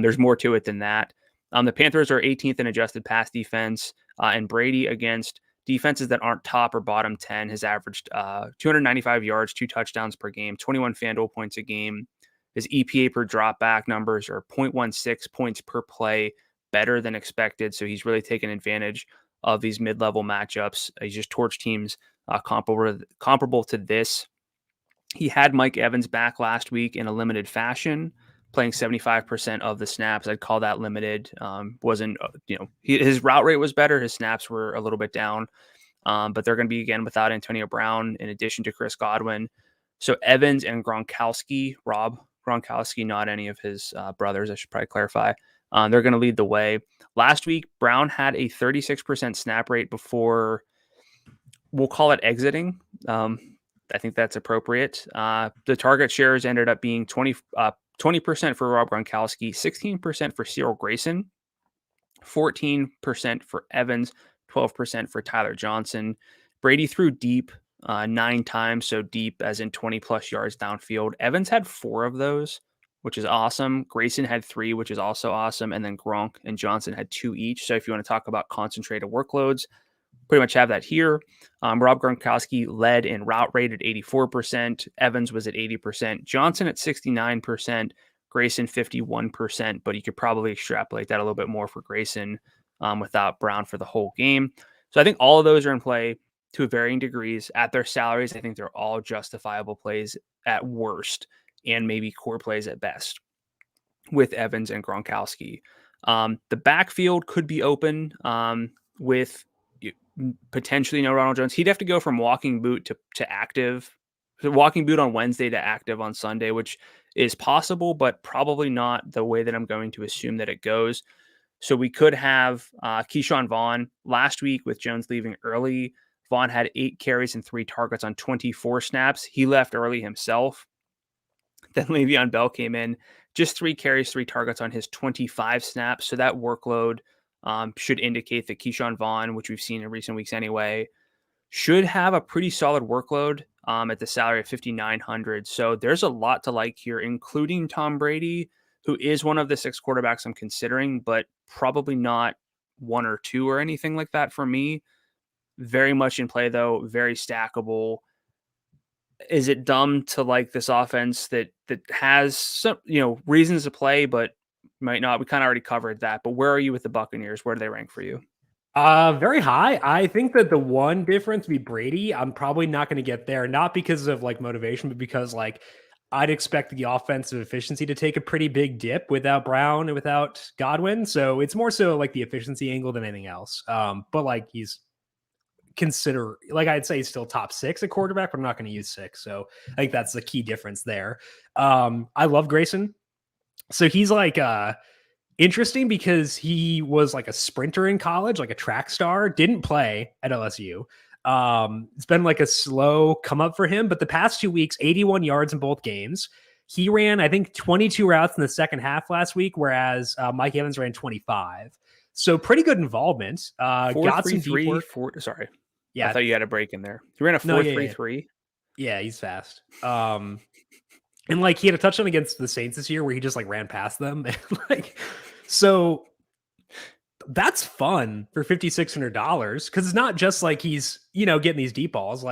there's more to it than that. The Panthers are 18th in adjusted pass defense, and Brady against defenses that aren't top or bottom 10 has averaged 295 yards, 2 touchdowns per game, 21 FanDuel points a game. His EPA per dropback numbers are 0.16 points per play, better than expected. So he's really taken advantage of these mid-level matchups. He's just torched teams comparable to this. He had Mike Evans back last week in a limited fashion, playing 75% of the snaps. I'd call that limited. His route rate was better. His snaps were a little bit down, but they're going to be again without Antonio Brown in addition to Chris Godwin. So Evans and Gronkowski, Rob Gronkowski, not any of his brothers, I should probably clarify. They're going to lead the way. Last week, Brown had a 36% snap rate before, we'll call it exiting. I think that's appropriate. The target shares ended up being 20% for Rob Gronkowski, 16% for Cyril Grayson, 14% for Evans, 12% for Tyler Johnson. Brady threw deep 9 times, so deep as in 20 plus yards downfield. Evans had 4 of those, which is awesome. Grayson had 3, which is also awesome. And then Gronk and Johnson had 2 each. So if you want to talk about concentrated workloads, pretty much have that here. Rob Gronkowski led in route rate at 84%. Evans was at 80%. Johnson at 69%. Grayson 51%. But you could probably extrapolate that a little bit more for Grayson without Brown for the whole game. So I think all of those are in play to varying degrees at their salaries. I think they're all justifiable plays at worst, and maybe core plays at best with Evans and Gronkowski. The backfield could be open with potentially no Ronald Jones. He'd have to go from walking boot to active, walking boot on Wednesday to active on Sunday, which is possible, but probably not the way that I'm going to assume that it goes. So we could have Keyshawn Vaughn last week with Jones leaving early. Vaughn had 8 carries and 3 targets on 24 snaps. He left early himself. Then Le'Veon Bell came in, just 3 carries, 3 targets on his 25 snaps. So that workload should indicate that Keyshawn Vaughn, which we've seen in recent weeks anyway, should have a pretty solid workload at the salary of $5,900. So there's a lot to like here, including Tom Brady, who is one of the 6 quarterbacks I'm considering, but probably not 1 or 2 or anything like that for me. Very much in play, though, very stackable. Is it dumb to like this offense that has some reasons to play, but might not? We kind of already covered that. But where are you with the Buccaneers? Where do they rank for you? Very high. I think that the one difference would be Brady. I'm probably not going to get there, not because of like motivation, but because like I'd expect the offensive efficiency to take a pretty big dip without Brown and without Godwin. So it's more so like the efficiency angle than anything else. But like I'd say he's still top 6 at quarterback, but I'm not going to use 6. So I think that's the key difference there. I love Grayson. So he's like interesting because he was like a sprinter in college, like a track star, didn't play at LSU. It's been like a slow come up for him, but the past 2 weeks, 81 yards in both games. He ran, I think, 22 routes in the second half last week, whereas Mike Evans ran 25. So pretty good involvement. Got some deep work. Sorry. Yeah. I thought you had a break in there. He ran a 4.33. Yeah, he's fast. And like he had a touchdown against the Saints this year where he just like ran past them. So that's fun for $5,600 because it's not just like he's, getting these deep balls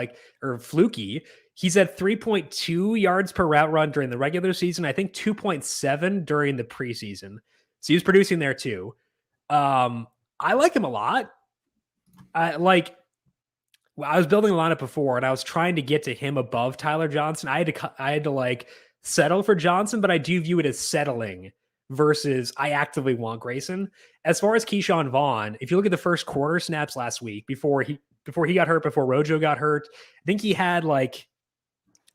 or fluky. He's at 3.2 yards per route run during the regular season. I think 2.7 during the preseason. So he was producing there too. I like him a lot. I was building a lineup before and I was trying to get to him above Tyler Johnson. I had to like settle for Johnson, but I do view it as settling versus I actively want Grayson. As far as Keyshawn Vaughn, if you look at the first quarter snaps last week before he got hurt, before Rojo got hurt, I think he had like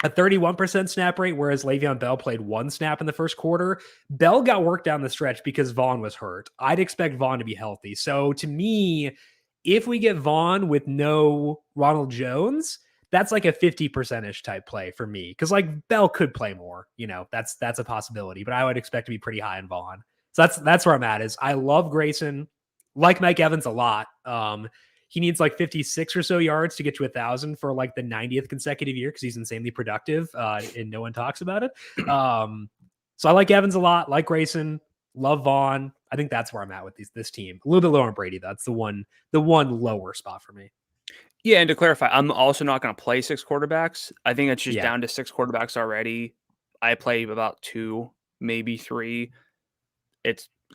a 31% snap rate, whereas Le'Veon Bell played 1 snap in the first quarter. Bell got worked down the stretch because Vaughn was hurt. I'd expect Vaughn to be healthy. So to me, if we get Vaughn with no Ronald Jones, that's like a 50% type play for me. Because like Bell could play more, that's a possibility, but I would expect to be pretty high in Vaughn. So that's where I'm at. Is I love Grayson, like Mike Evans a lot. He needs like 56 or so yards to get to 1,000 for like the 90th consecutive year because he's insanely productive and no one talks about it. So I like Evans a lot, like Grayson, love Vaughn. I think that's where I'm at with this team. A little bit lower on Brady. That's the one lower spot for me. Yeah, and to clarify, I'm also not going to play 6 quarterbacks. I think it's just down to 6 quarterbacks already. I play about 2, maybe 3.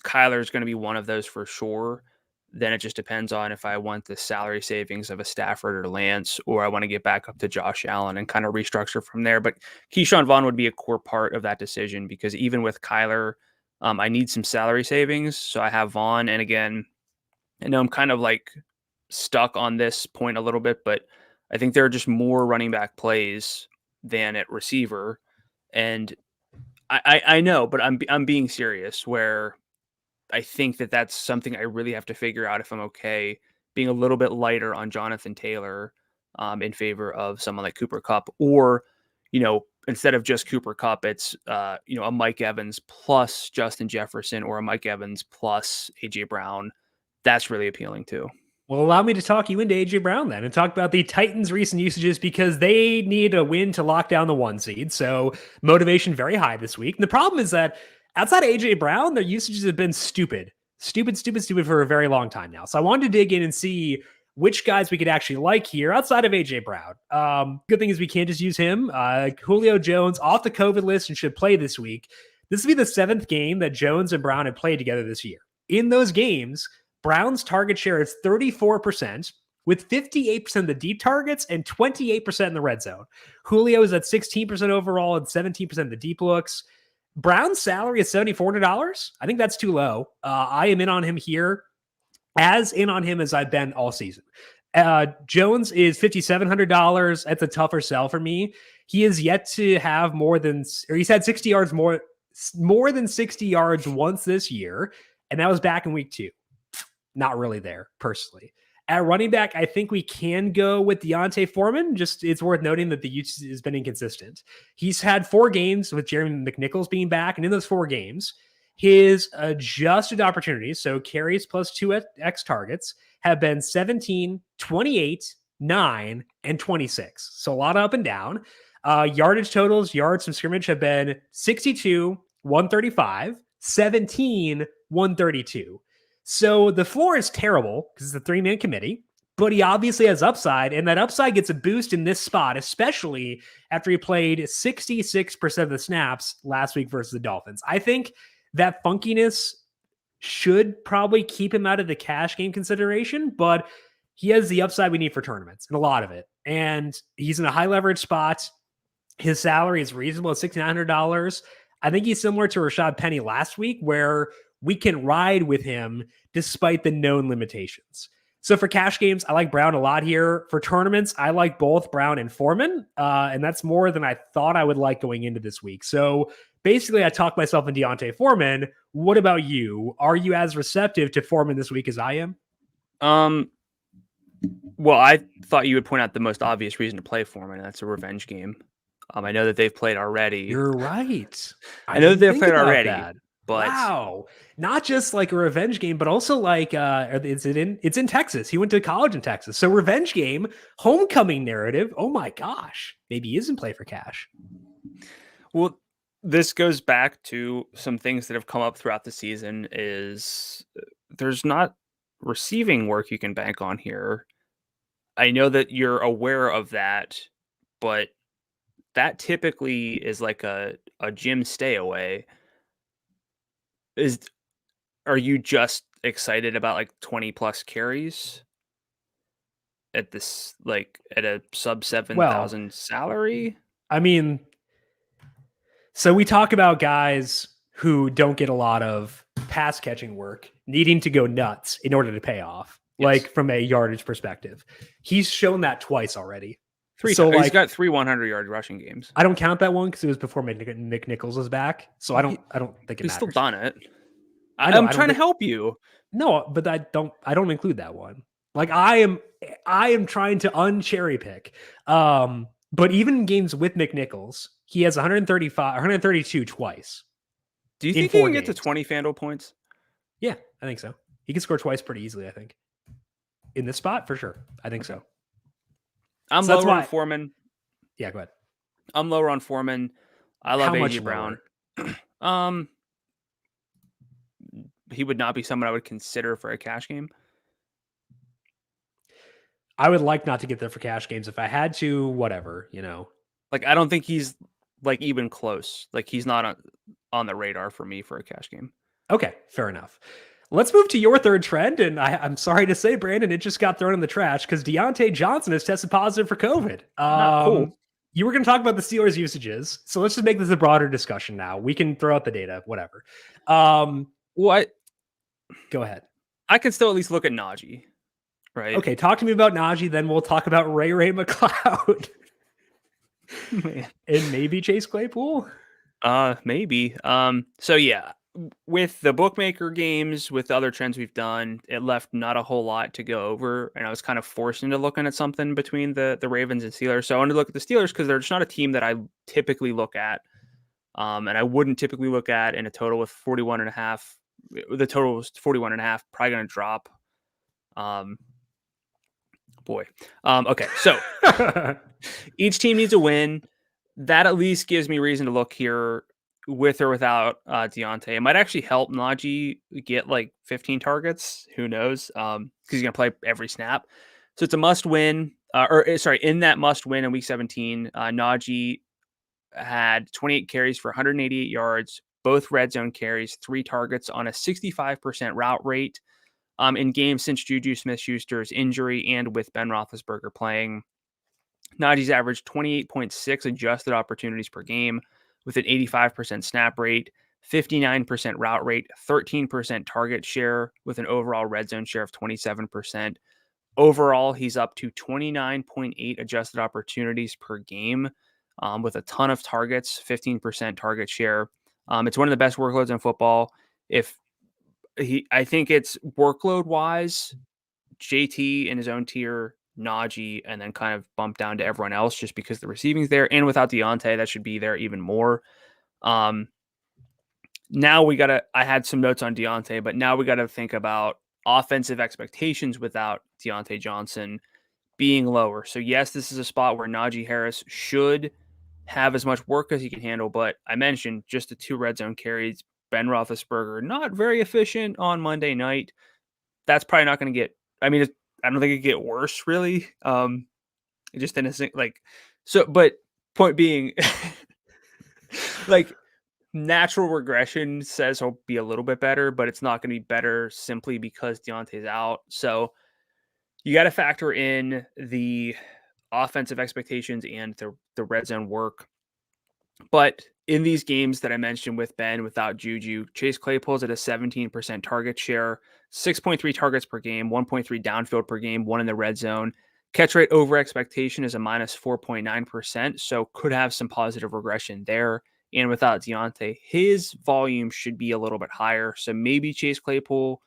Kyler's going to be one of those for sure. Then it just depends on if I want the salary savings of a Stafford or Lance, or I want to get back up to Josh Allen and kind of restructure from there. But Keyshawn Vaughn would be a core part of that decision because even with Kyler, I need some salary savings. So I have Vaughn. And again, I know I'm kind of like stuck on this point a little bit, but I think there are just more running back plays than at receiver. And I know, but I'm being serious where I think that's something I really have to figure out if I'm okay being a little bit lighter on Jonathan Taylor in favor of someone like Cooper Kupp, or, instead of just Cooper Kupp, it's, a Mike Evans plus Justin Jefferson or a Mike Evans plus AJ Brown. That's really appealing too. Well, allow me to talk you into AJ Brown then and talk about the Titans' recent usages because they need a win to lock down the 1 seed. So motivation very high this week. And the problem is that outside of AJ Brown, their usages have been stupid for a very long time now. So I wanted to dig in and see which guys we could actually like here outside of AJ Brown. Good thing is we can't just use him. Julio Jones off the COVID list and should play this week. This will be the 7th game that Jones and Brown have played together this year. In those games, Brown's target share is 34%, with 58% of the deep targets and 28% in the red zone. Julio is at 16% overall and 17% of the deep looks. Brown's salary is $7,400. I think that's too low. I am in on him here, as in on him as I've been all season. Jones is $5,700. That's a tougher sell for me. He is yet to have he's had 60 yards more than 60 yards once this year, and that was back in week 2. Not really there, personally. At running back, I think we can go with Deontay Foreman. Just it's worth noting that the usage has been inconsistent. He's had 4 games with Jeremy McNichols being back, and in those 4 games, his adjusted opportunities, so carries plus 2x targets, have been 17, 28, 9, and 26. So a lot of up and down. Yardage totals, yards from scrimmage have been 62, 135, 17, 132. So the floor is terrible because it's a 3-man committee, but he obviously has upside, and that upside gets a boost in this spot, especially after he played 66% of the snaps last week versus the Dolphins. I think that funkiness should probably keep him out of the cash game consideration, but he has the upside we need for tournaments, and a lot of it. And he's in a high leverage spot. His salary is reasonable at $6,900. I think he's similar to Rashad Penny last week, where we can ride with him despite the known limitations. So for cash games, I like Brown a lot here. For tournaments, I like both Brown and Foreman, and that's more than I thought I would like going into this week. So basically, I talked myself into Deontay Foreman. What about you? Are you as receptive to Foreman this week as I am? Well, I thought you would point out the most obvious reason to play Foreman. That's a revenge game. I know that they've played already. You're right. I know that they've played already. That. But wow, not just like a revenge game, but also like it's in Texas. He went to college in Texas, so revenge game, homecoming narrative. Oh my gosh, maybe he is in play for cash. Well, this goes back to some things that have come up throughout the season. Is there's not receiving work you can bank on here. I know that you're aware of that, but that typically is like a gym stay away. Are you just excited about like 20 plus carries at this, like at a sub 7,000 salary? I mean, so we talk about guys who don't get a lot of pass catching work, needing to go nuts in order to pay off, like from a yardage perspective. He's shown that twice already. He's got 3 100-yard rushing games. I don't count that one because it was before Nick Nichols was back. So I don't think it matters. He's still done it. I'm trying to help you. No, but I don't include that one. Like I am trying to uncherry pick. But even in games with Nick Nichols, he has 132 twice. Do you think he can get to 20 FanDuel points? Yeah, I think so. He can score twice pretty easily, I think. In this spot, for sure. I think so. I'm lower on Foreman. Yeah, go ahead. I'm lower on Foreman. I love A.J. Brown. He would not be someone I would consider for a cash game. I would like not to get there for cash games. If I had to, whatever, Like, I don't think he's like even close. Like, he's not on the radar for me for a cash game. Okay, fair enough. Let's move to your third trend. And I'm sorry to say, Brandon, it just got thrown in the trash because Deontay Johnson has tested positive for COVID. Cool. You were going to talk about the Steelers' usages. So let's just make this a broader discussion now. We can throw out the data, whatever. What? Go ahead. I can still at least look at Najee, right? Okay, talk to me about Najee, then we'll talk about Ray McCloud. And maybe Chase Claypool? Maybe. So yeah, with the bookmaker games, with the other trends we've done, it left not a whole lot to go over, and I was kind of forced into looking at something between the Ravens and Steelers. So I wanted to look at the Steelers because they're just not a team that I typically look at, and I wouldn't typically look at in a total with 41.5. The total was 41.5, probably going to drop. Okay. So each team needs a win. That at least gives me reason to look here with or without Deontay. It might actually help Najee get like 15 targets. Who knows? Because he's going to play every snap. So it's a must win. In that must win in week 17, Najee had 28 carries for 188 yards, both red zone carries, 3 targets on a 65% route rate in games since Juju Smith-Schuster's injury and with Ben Roethlisberger playing. Najee's averaged 28.6 adjusted opportunities per game with an 85% snap rate, 59% route rate, 13% target share with an overall red zone share of 27%. Overall, he's up to 29.8 adjusted opportunities per game with a ton of targets, 15% target share. It's one of the best workloads in football. I think it's workload wise, JT in his own tier, Najee, and then kind of bump down to everyone else just because the receiving's there. And without Deontay, that should be there even more. Now I had some notes on Deontay, but now we got to think about offensive expectations without Deontay Johnson being lower. So yes, this is a spot where Najee Harris should have as much work as he can handle, but I mentioned just the 2 red zone carries. Ben Roethlisberger not very efficient on Monday night. That's probably not going to get. I mean, I don't think it get worse really. Just in a like so. But point being, like natural regression says he'll be a little bit better, but it's not going to be better simply because Deontay's out. So you got to factor in the offensive expectations and the red zone work. But in these games that I mentioned with Ben, without Juju, Chase Claypool's at a 17% target share, 6.3 targets per game, 1.3 downfield per game, 1 in the red zone. Catch rate over expectation is a minus 4.9%, so could have some positive regression there. And without Deontay, his volume should be a little bit higher. So maybe Chase Claypool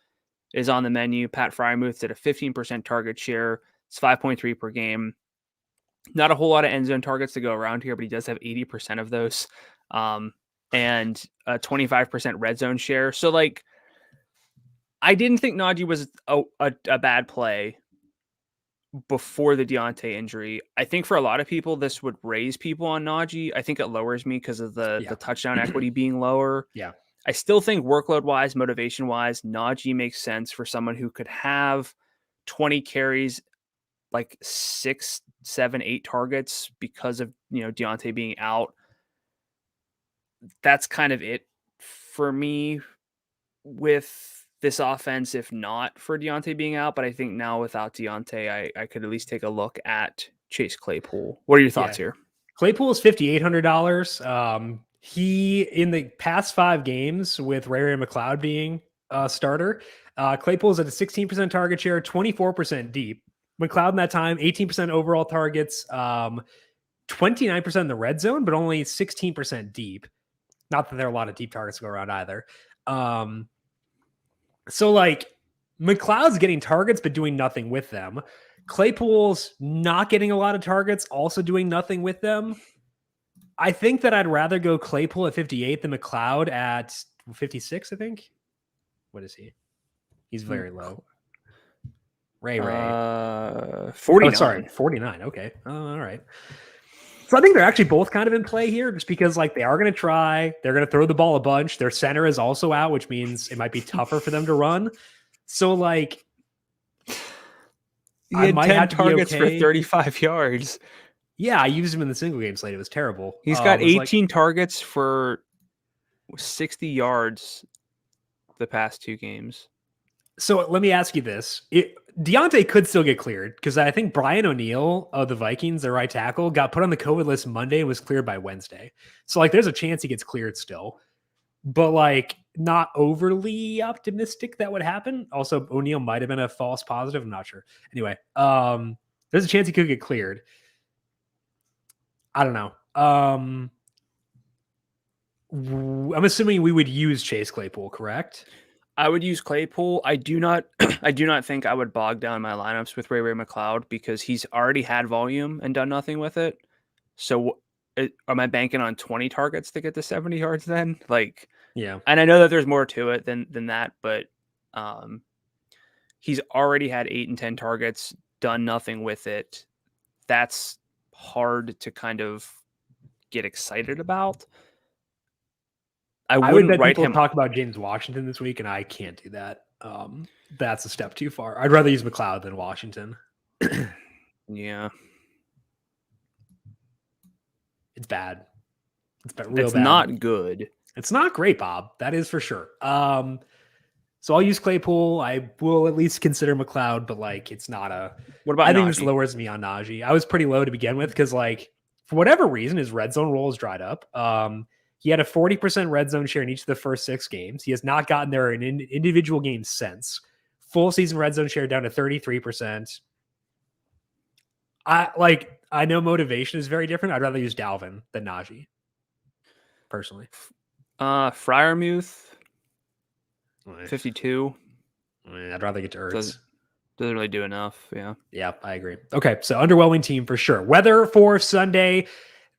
is on the menu. Pat Frymuth's at a 15% target share. It's 5.3 per game. Not a whole lot of end zone targets to go around here, but he does have 80% of those and a 25% red zone share. So, like, I didn't think Najee was a bad play before the Deontay injury. I think for a lot of people, this would raise people on Najee. I think it lowers me because of the touchdown equity being lower. Yeah. I still think workload-wise, motivation-wise, Najee makes sense for someone who could have 20 carries, like 6, 7, 8 targets because of, Deontay being out. That's kind of it for me with this offense, if not for Deontay being out. But I think now without Deontay, I could at least take a look at Chase Claypool. What are your thoughts here? Claypool is $5,800. He, in the past 5 games with Ray McLeod being a starter, Claypool's at a 16% target share, 24% deep. McLeod in that time, 18% overall targets, 29% in the red zone, but only 16% deep. Not that there are a lot of deep targets to go around either. So like McLeod's getting targets, but doing nothing with them. Claypool's not getting a lot of targets, also doing nothing with them. I think that I'd rather go Claypool at 58 than McLeod at 56, I think. What is he? He's very low. Ray. 49. Oh, sorry, 49. Okay. All right. So I think they're actually both kind of in play here just because like they are going to try. They're going to throw the ball a bunch. Their center is also out, which means it might be tougher for them to run. So like he had 10 targets for 35 yards. Yeah, I used him in the single game slate. It was terrible. He's got 18 targets for 60 yards the past 2 games. So let me ask you this. Deontay could still get cleared because I think Brian O'Neill of the Vikings, their right tackle, got put on the COVID list Monday and was cleared by Wednesday. So like there's a chance he gets cleared still. But like not overly optimistic that would happen. Also, O'Neill might have been a false positive. I'm not sure. Anyway, there's a chance he could get cleared. I don't know. I'm assuming we would use Chase Claypool, correct? I would use Claypool. I do not think I would bog down my lineups with Ray McLeod because he's already had volume and done nothing with it. So am I banking on 20 targets to get to 70 yards then? Like, yeah. And I know that there's more to it than that, but he's already had 8 and 10 targets, done nothing with it. That's hard to kind of get excited about. I would bet people talk about James Washington this week, and I can't do that. That's a step too far. I'd rather use McLeod than Washington. Yeah. It's bad. It's real bad. It's not good. It's not great, Bob. That is for sure. So I'll use Claypool. I will at least consider McLeod, but like it's not a. What about? I think this lowers me on Najee. I was pretty low to begin with because like for whatever reason his red zone role has dried up. He had a 40% red zone share in each of the first 6 games. He has not gotten there in individual games since. Full season red zone share down to 33%. I know motivation is very different. I'd rather use Dalvin than Najee, personally. Freiermuth, 52. I'd rather get to Ertz. Doesn't really do enough. Yeah. Yeah, I agree. Okay, so underwhelming team for sure. Weather for Sunday.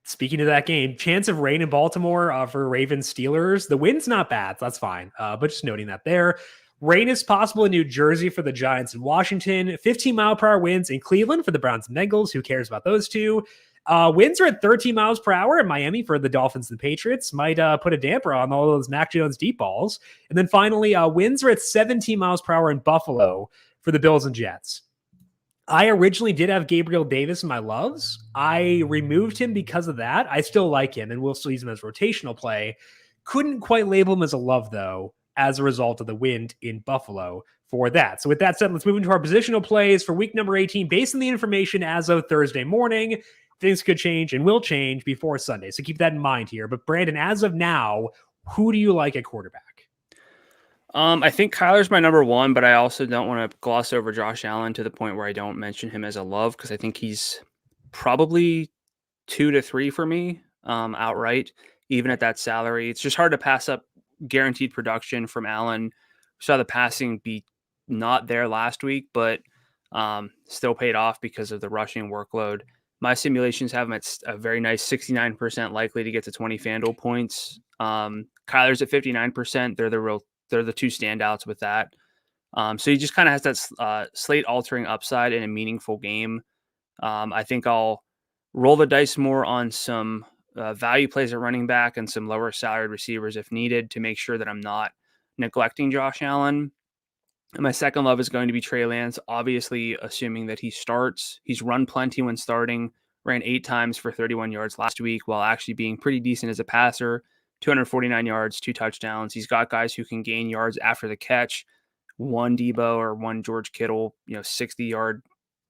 Speaking of that game, chance of rain in Baltimore for Ravens Steelers. The wind's not bad, so that's fine. But just noting that there. Rain is possible in New Jersey for the Giants and Washington. 15-mile-per-hour winds in Cleveland for the Browns and Bengals. Who cares about those two? Winds are at 13 miles per hour in Miami for the Dolphins and the Patriots. Might put a damper on all those Mac Jones deep balls. And then finally, winds are at 17 miles per hour in Buffalo for the Bills and Jets. I originally did have Gabriel Davis in my loves. I removed him because of that. I still like him, and we'll still use him as rotational play. Couldn't quite label him as a love, though, as a result of the wind in Buffalo for that. So with that said, let's move into our positional plays for week number 18 based on the information as of Thursday morning. Things could change and will change before Sunday, so keep that in mind here. But Brandon, as of now, who do you like at quarterback? I think Kyler's my number 1, but I also don't want to gloss over Josh Allen to the point where I don't mention him as a love because I think he's probably 2 to 3 for me outright, even at that salary. It's just hard to pass up guaranteed production from Allen. We saw the passing be not there last week, but still paid off because of the rushing workload. My simulations have him at a very nice 69% likely to get to 20 FanDuel points. Kyler's at 59%. They're the 2 standouts with that. So he just kind of has that slate altering upside in a meaningful game. I think I'll roll the dice more on some value plays at running back and some lower salaried receivers if needed to make sure that I'm not neglecting Josh Allen. And my second love is going to be Trey Lance, obviously assuming that he starts. He's run plenty when starting, ran 8 times for 31 yards last week while actually being pretty decent as a passer. 249 yards, 2 touchdowns. He's got guys who can gain yards after the catch. One Debo or one George Kittle, 60-yard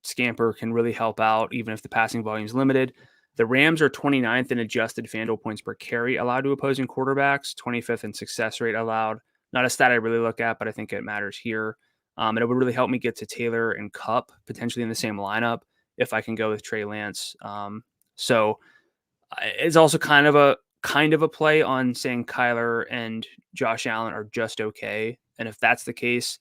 scamper can really help out, even if the passing volume is limited. The Rams are 29th in adjusted FanDuel points per carry allowed to opposing quarterbacks, 25th in success rate allowed. Not a stat I really look at, but I think it matters here. And it would really help me get to Taylor and Kupp potentially in the same lineup if I can go with Trey Lance. So it's also kind of a play on saying Kyler and Josh Allen are just okay. And if that's the case,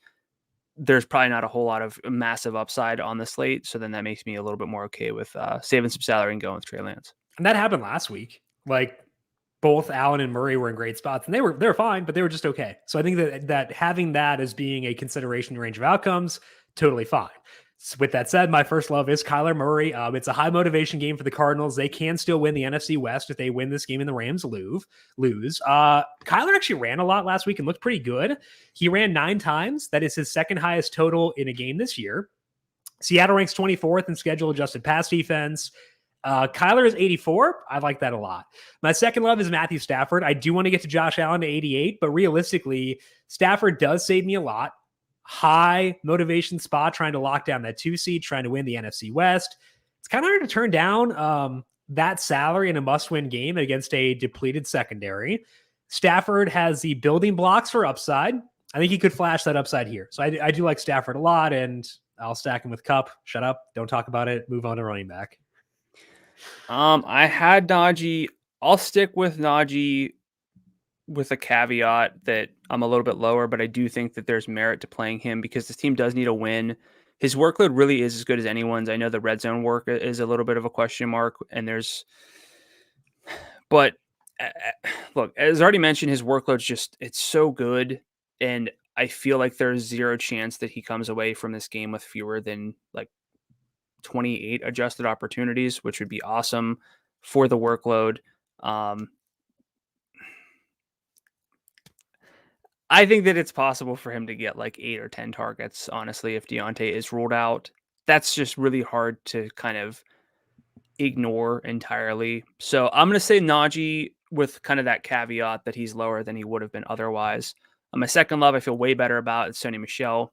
there's probably not a whole lot of massive upside on the slate. So then that makes me a little bit more okay with saving some salary and going with Trey Lance. And that happened last week. Like both Allen and Murray were in great spots, and they were fine, but they were just okay. So I think that having that as being a consideration range of outcomes, totally fine. So with that said, my first love is Kyler Murray. It's a high motivation game for the Cardinals. They can still win the NFC West if they win this game and the Rams lose. Kyler actually ran a lot last week and looked pretty good. He ran 9 times. That is his second highest total in a game this year. Seattle ranks 24th in schedule adjusted pass defense. Kyler is 84. I like that a lot. My second love is Matthew Stafford. I do want to get to Josh Allen to 88, but realistically, Stafford does save me a lot. High motivation spot, trying to lock down that 2 seed, trying to win the NFC West. It's kind of hard to turn down that salary in a must-win game against a depleted secondary. Stafford has the building blocks for upside. I think he could flash that upside here. So I do like Stafford a lot, and I'll stack him with Kupp. Shut up. Don't talk about it. Move on to running back. I had Najee. I'll stick with Najee with a caveat that I'm a little bit lower, but I do think that there's merit to playing him because this team does need a win. His workload really is as good as anyone's. I know the red zone work is a little bit of a question mark, but look, as already mentioned, his workload's it's so good. And I feel like there's zero chance that he comes away from this game with fewer than like 28 adjusted opportunities, which would be awesome for the workload. I think that it's possible for him to get like 8 or 10 targets, honestly, if Deontay is ruled out. That's just really hard to kind of ignore entirely. So I'm going to say Najee with kind of that caveat that he's lower than he would have been otherwise. My second love I feel way better about is Sony Michel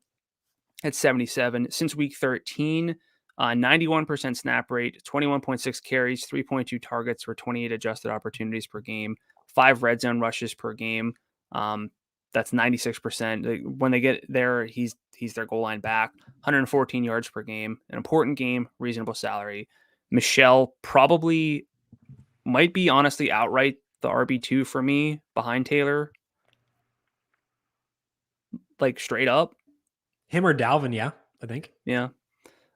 at 77. Since week 13, 91% snap rate, 21.6 carries, 3.2 targets for 28 adjusted opportunities per game, 5 red zone rushes per game. That's 96%. When they get there, he's their goal line back. 114 yards per game. An important game, reasonable salary. Michelle probably might be honestly outright the RB2 for me behind Taylor. Like straight up. Him or Dalvin, yeah, I think. Yeah.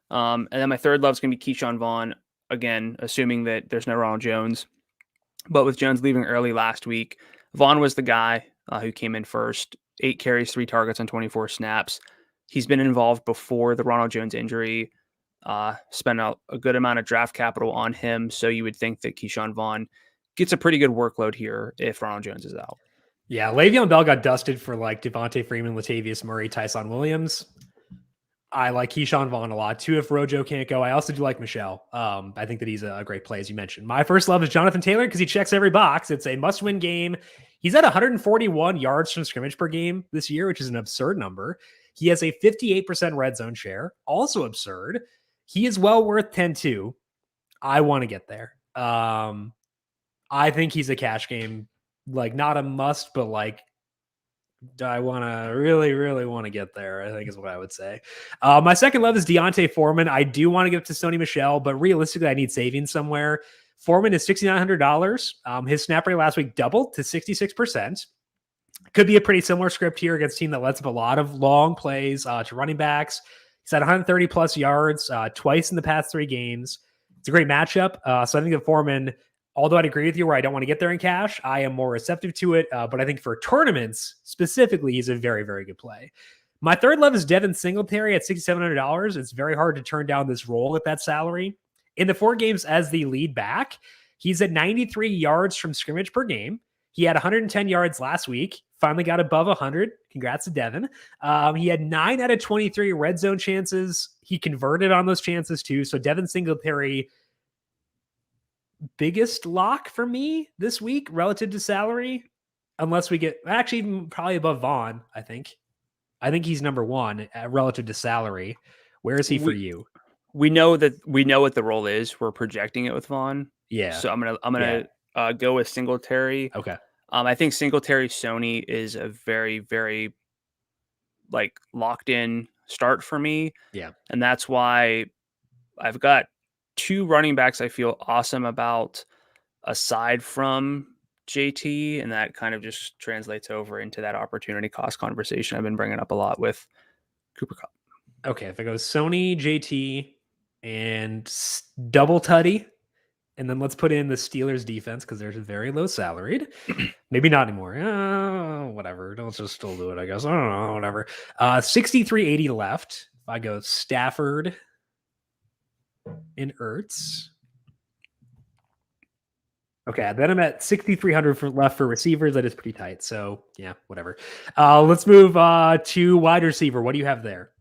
And then my third love is going to be Keyshawn Vaughn. Again, assuming that there's no Ronald Jones. But with Jones leaving early last week, Vaughn was the guy who came in first. 8 carries, 3 targets on 24 snaps. He's been involved before the Ronald Jones injury. Spent a good amount of draft capital on him. So you would think that Keyshawn Vaughn gets a pretty good workload here if Ronald Jones is out. Yeah, Le'Veon Bell got dusted for like Devontae Freeman, Latavius Murray, Tyson Williams. I like Keyshawn Vaughn a lot too. If Rojo can't go, I also do like Michelle. I think that he's a great play, as you mentioned. My first love is Jonathan Taylor because he checks every box. It's a must-win game. He's at 141 yards from scrimmage per game this year, which is an absurd number. He has a 58% red zone share, also absurd. He is well worth 10-2. I want to get there. I think he's a cash game, like not a must, but like I want to really want to get there, I think is what I would say. My second love is Deontay Foreman. I do want to get to Sony Michel, but realistically, I need savings somewhere. Foreman is $6,900. His snap rate last week doubled to 66%. Could be a pretty similar script here against a team that lets up a lot of long plays to running backs. He's at 130 plus yards twice in the past 3 games. It's a great matchup. So I think that Foreman, although I'd agree with you where I don't want to get there in cash, I am more receptive to it. But I think for tournaments specifically, he's a very, very good play. My third love is Devin Singletary at $6,700. It's very hard to turn down this role at that salary. In the 4 games as the lead back, he's at 93 yards from scrimmage per game. He had 110 yards last week, finally got above 100. Congrats to Devin. He had 9 out of 23 red zone chances. He converted on those chances too. So Devin Singletary, biggest lock for me this week relative to salary, unless we get actually probably above Vaughn. I think he's number 1 relative to salary. Where is he for you? We know what the role is. We're projecting it with Vaughn. Yeah. So I'm gonna go with Singletary. Okay. I think Singletary Sony is a very, very like locked in start for me. Yeah. And that's why I've got two running backs I feel awesome about aside from JT. And that kind of just translates over into that opportunity cost conversation I've been bringing up a lot with Cooper Kupp. Okay. If it goes Sony, JT, and double tutty, and then let's put in the Steelers defense because they're very low salaried. Maybe not anymore. Whatever. Let's just still do it, I guess. I don't know. Whatever. 63.80 left. If I go Stafford and Ertz. Okay, then I'm at 6,300 for left for receivers. That is pretty tight. So yeah, whatever. Let's move to wide receiver. What do you have there?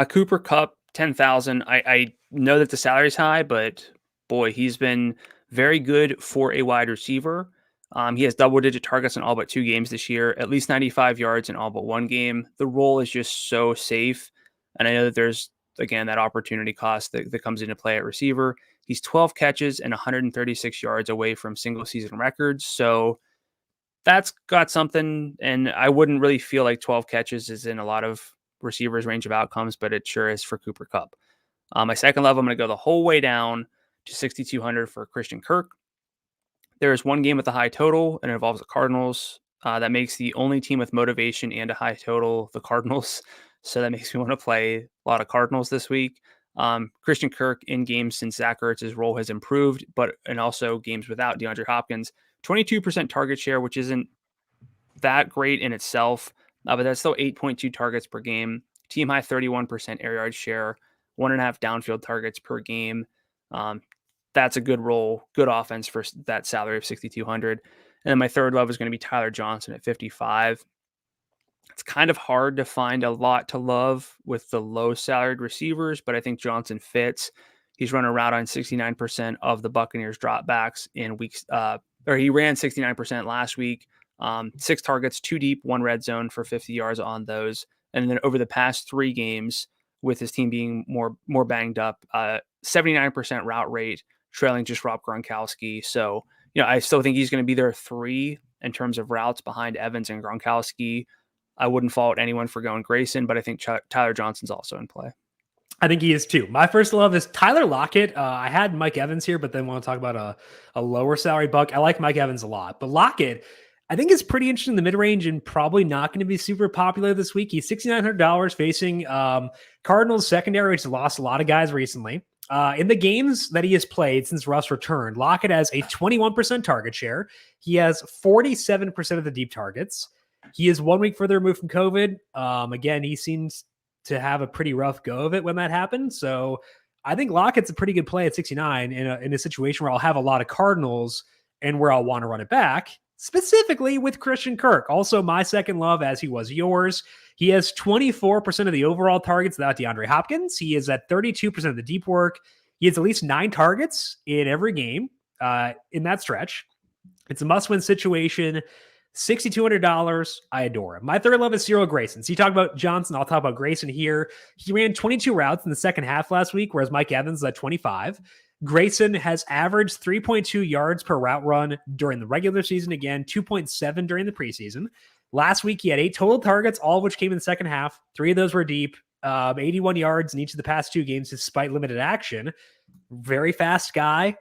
Cooper Kupp, 10,000. I know that the salary's high, but boy, he's been very good for a wide receiver. He has double-digit targets in all but 2 games this year, at least 95 yards in all but 1 game. The role is just so safe, and I know that there's, again, that opportunity cost that comes into play at receiver. He's 12 catches and 136 yards away from single-season records, so that's got something, and I wouldn't really feel like 12 catches is in a lot of receivers' range of outcomes, but it sure is for Cooper Kupp. My second level, I'm going to go the whole way down to 6,200 for Christian Kirk. There is one game with a high total, and it involves the Cardinals. That makes the only team with motivation and a high total the Cardinals. So that makes me want to play a lot of Cardinals this week. Christian Kirk in games since Zach Ertz's role has improved, and also games without DeAndre Hopkins, 22% target share, which isn't that great in itself, but that's still 8.2 targets per game. Team high 31% air yard share, 1.5 downfield targets per game. That's a good role, good offense for that salary of 6,200. And then my third love is going to be Tyler Johnson at 55. It's kind of hard to find a lot to love with the low salaried receivers, but I think Johnson fits. He's run a route on 69% of the Buccaneers dropbacks in weeks, or he ran 69% last week. 6 targets, 2 deep, 1 red zone for 50 yards on those. And then over the past 3 games, with his team being more banged up, 79% route rate, trailing just Rob Gronkowski. So, I still think he's going to be there 3 in terms of routes behind Evans and Gronkowski. I wouldn't fault anyone for going Grayson, but I think Tyler Johnson's also in play. I think he is too. My first love is Tyler Lockett. I had Mike Evans here, but then want to talk about a lower salary buck. I like Mike Evans a lot, but Lockett, I think is pretty interesting in the mid-range and probably not going to be super popular this week. He's $6,900 facing Cardinals secondary, which has lost a lot of guys recently. In the games that he has played since Russ returned, Lockett has a 21% target share. He has 47% of the deep targets. He is 1 week further removed from COVID. Again, he seems to have a pretty rough go of it when that happened. So I think Lockett's a pretty good play at 69 in a situation where I'll have a lot of Cardinals and where I'll want to run it back, specifically with Christian Kirk. Also, my second love, as he was yours. He has 24% of the overall targets without DeAndre Hopkins. He is at 32% of the deep work. He has at least 9 targets in every game in that stretch. It's a must-win situation. $6,200. I adore him. My third love is Cyril Grayson. So you talk about Johnson, I'll talk about Grayson here. He ran 22 routes in the second half last week, whereas Mike Evans is at 25. Grayson has averaged 3.2 yards per route run during the regular season. Again, 2.7 during the preseason. Last week, he had 8 total targets, all of which came in the second half. 3 of those were deep, 81 yards in each of the past 2 games, despite limited action. Very fast guy.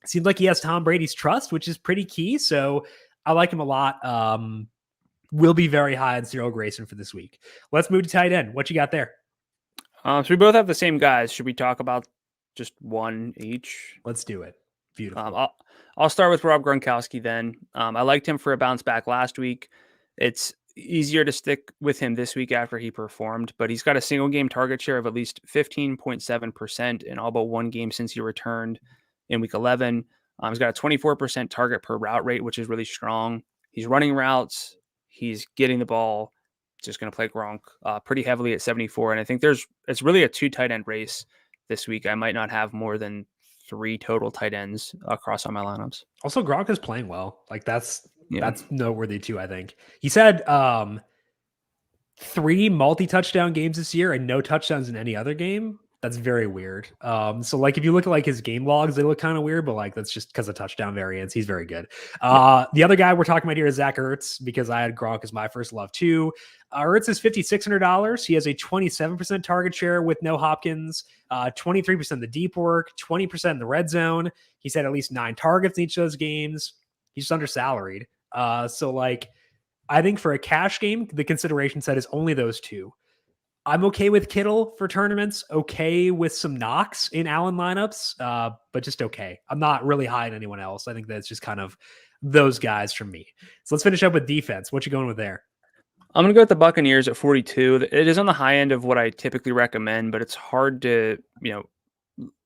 Seems like he has Tom Brady's trust, which is pretty key. So I like him a lot. Will be very high on Cyril Grayson for this week. Let's move to tight end. What you got there? So we both have the same guys. Should we talk about just one each? Let's do it. Beautiful. I'll start with Rob Gronkowski then. I liked him for a bounce back last week. It's easier to stick with him this week after he performed, but he's got a single game target share of at least 15.7% in all but 1 game since he returned in week 11. He's got a 24% target per route rate, which is really strong. He's running routes. He's getting the ball. Just going to play Gronk pretty heavily at 74. And I think it's really a 2 tight end race this week. I might not have more than 3 total tight ends across all my lineups. Also, Gronk is playing well. Like that's noteworthy too, I think. He's had 3 multi-touchdown games this year and no touchdowns in any other game. That's very weird. So like if you look at like his game logs, they look kind of weird, but like that's just because of touchdown variance. He's very good. The other guy we're talking about here is Zach Ertz, because I had Gronk as my first love too. Ertz is $5,600. He has a 27% target share with no Hopkins, 23% the deep work, 20% in the red zone. He's had at least 9 targets in each of those games. He's just under salaried. So like I think for a cash game, the consideration set is only those two. I'm okay with Kittle for tournaments, okay with some knocks in Allen lineups, but just okay. I'm not really high on anyone else. I think that's just kind of those guys for me. So let's finish up with defense. What you going with there? I'm going to go with the Buccaneers at 42. It is on the high end of what I typically recommend, but it's hard to,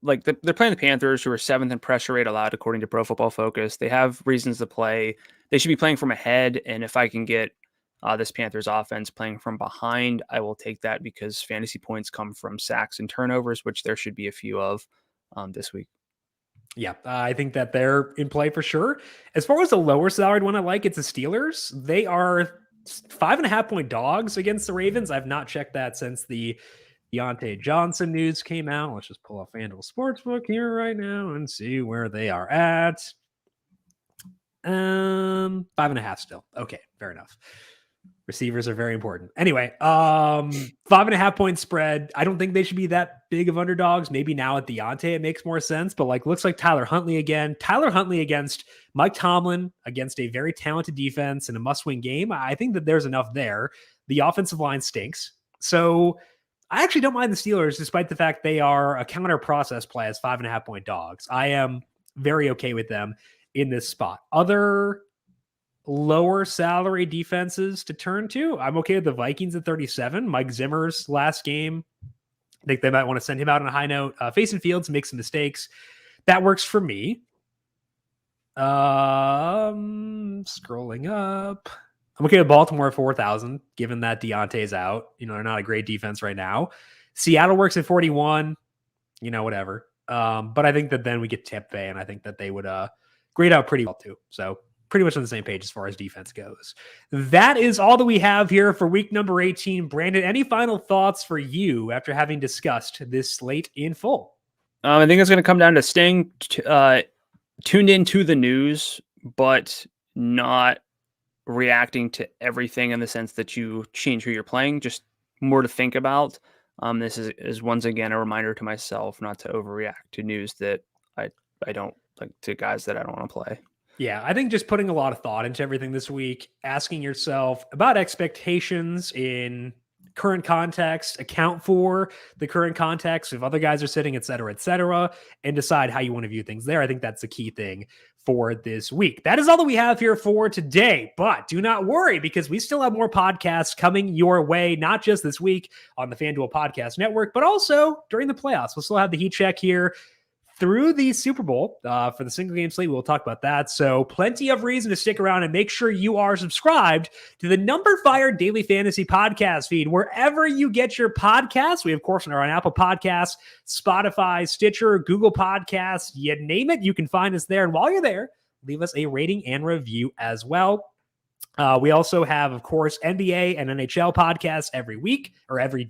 like they're playing the Panthers, who are 7th in pressure rate allowed according to Pro Football Focus. They have reasons to play. They should be playing from ahead, and if I can get this Panthers offense playing from behind, I will take that, because fantasy points come from sacks and turnovers, which there should be a few of this week. Yeah, I think that they're in play for sure. As far as the lower salaried one I like, it's the Steelers. They are 5.5 point dogs against the Ravens. I've not checked that since the Deontay Johnson news came out. Let's just pull up FanDuel Sportsbook here right now and see where they are at. 5.5 still. Okay, fair enough. Receivers are very important. Anyway, 5.5 point spread. I don't think they should be that big of underdogs. Maybe now at Deontay, it makes more sense, but like, looks like Tyler Huntley again. Tyler Huntley against Mike Tomlin, against a very talented defense in a must-win game. I think that there's enough there. The offensive line stinks. So I actually don't mind the Steelers, despite the fact they are a counter process play as 5.5 point dogs. I am very okay with them in this spot. Other lower salary defenses to turn to, I'm okay with the Vikings at 37. Mike Zimmer's last game, I think they might want to send him out on a high note. Facing Fields, make some mistakes. That works for me. Scrolling up, I'm okay with Baltimore at 4,000, given that Deontay's out. They're not a great defense right now. Seattle works at 41. Whatever. But I think that then we get Tampa Bay, and I think that they would grade out pretty well too. So pretty much on the same page as far as defense goes. That is all that we have here for week number 18. Brandon, any final thoughts for you after having discussed this slate in full? I think it's going to come down to staying tuned into the news, but not reacting to everything in the sense that you change who you're playing. Just more to think about. This is once again a reminder to myself not to overreact to news that I don't like, to guys that I don't want to play. Yeah, I think just putting a lot of thought into everything this week, asking yourself about expectations in current context, account for the current context if other guys are sitting, et cetera, and decide how you want to view things there. I think that's the key thing for this week. That is all that we have here for today, but do not worry, because we still have more podcasts coming your way, not just this week on the FanDuel Podcast Network, but also during the playoffs. We'll still have the heat check here through the Super Bowl for the single game slate. We'll talk about that. So plenty of reason to stick around, and make sure you are subscribed to the numberFire Daily Fantasy Podcast feed, wherever you get your podcasts. We, of course, are on Apple Podcasts, Spotify, Stitcher, Google Podcasts, you name it, you can find us there. And while you're there, leave us a rating and review as well. We also have, of course, NBA and NHL podcasts every week, or every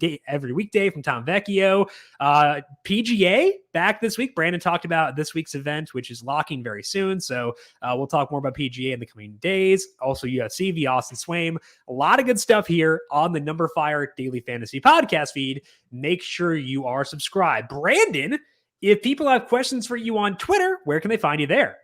weekday from Tom Vecchio. PGA back this week. Brandon talked about this week's event, which is locking very soon. So we'll talk more about PGA in the coming days. Also UFC via Austin Swaim. A lot of good stuff here on the numberFire Daily Fantasy Podcast feed. Make sure you are subscribed. Brandon, if people have questions for you on Twitter, where can they find you there?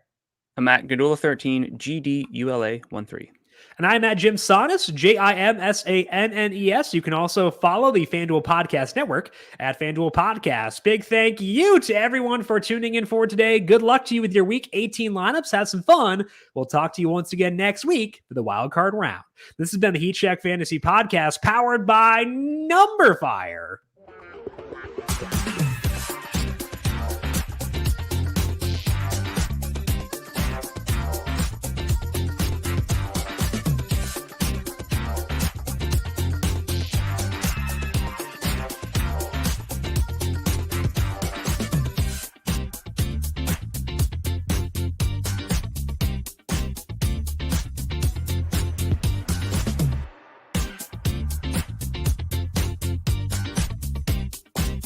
I'm at Gadula13, GDULA13. And I'm at Jim Sannes, JIMSANNES. You can also follow the FanDuel Podcast Network at FanDuel Podcast. Big thank you to everyone for tuning in for today. Good luck to you with your Week 18 lineups. Have some fun. We'll talk to you once again next week for the wild card round. This has been the Heat Check Fantasy Podcast, powered by numberFire.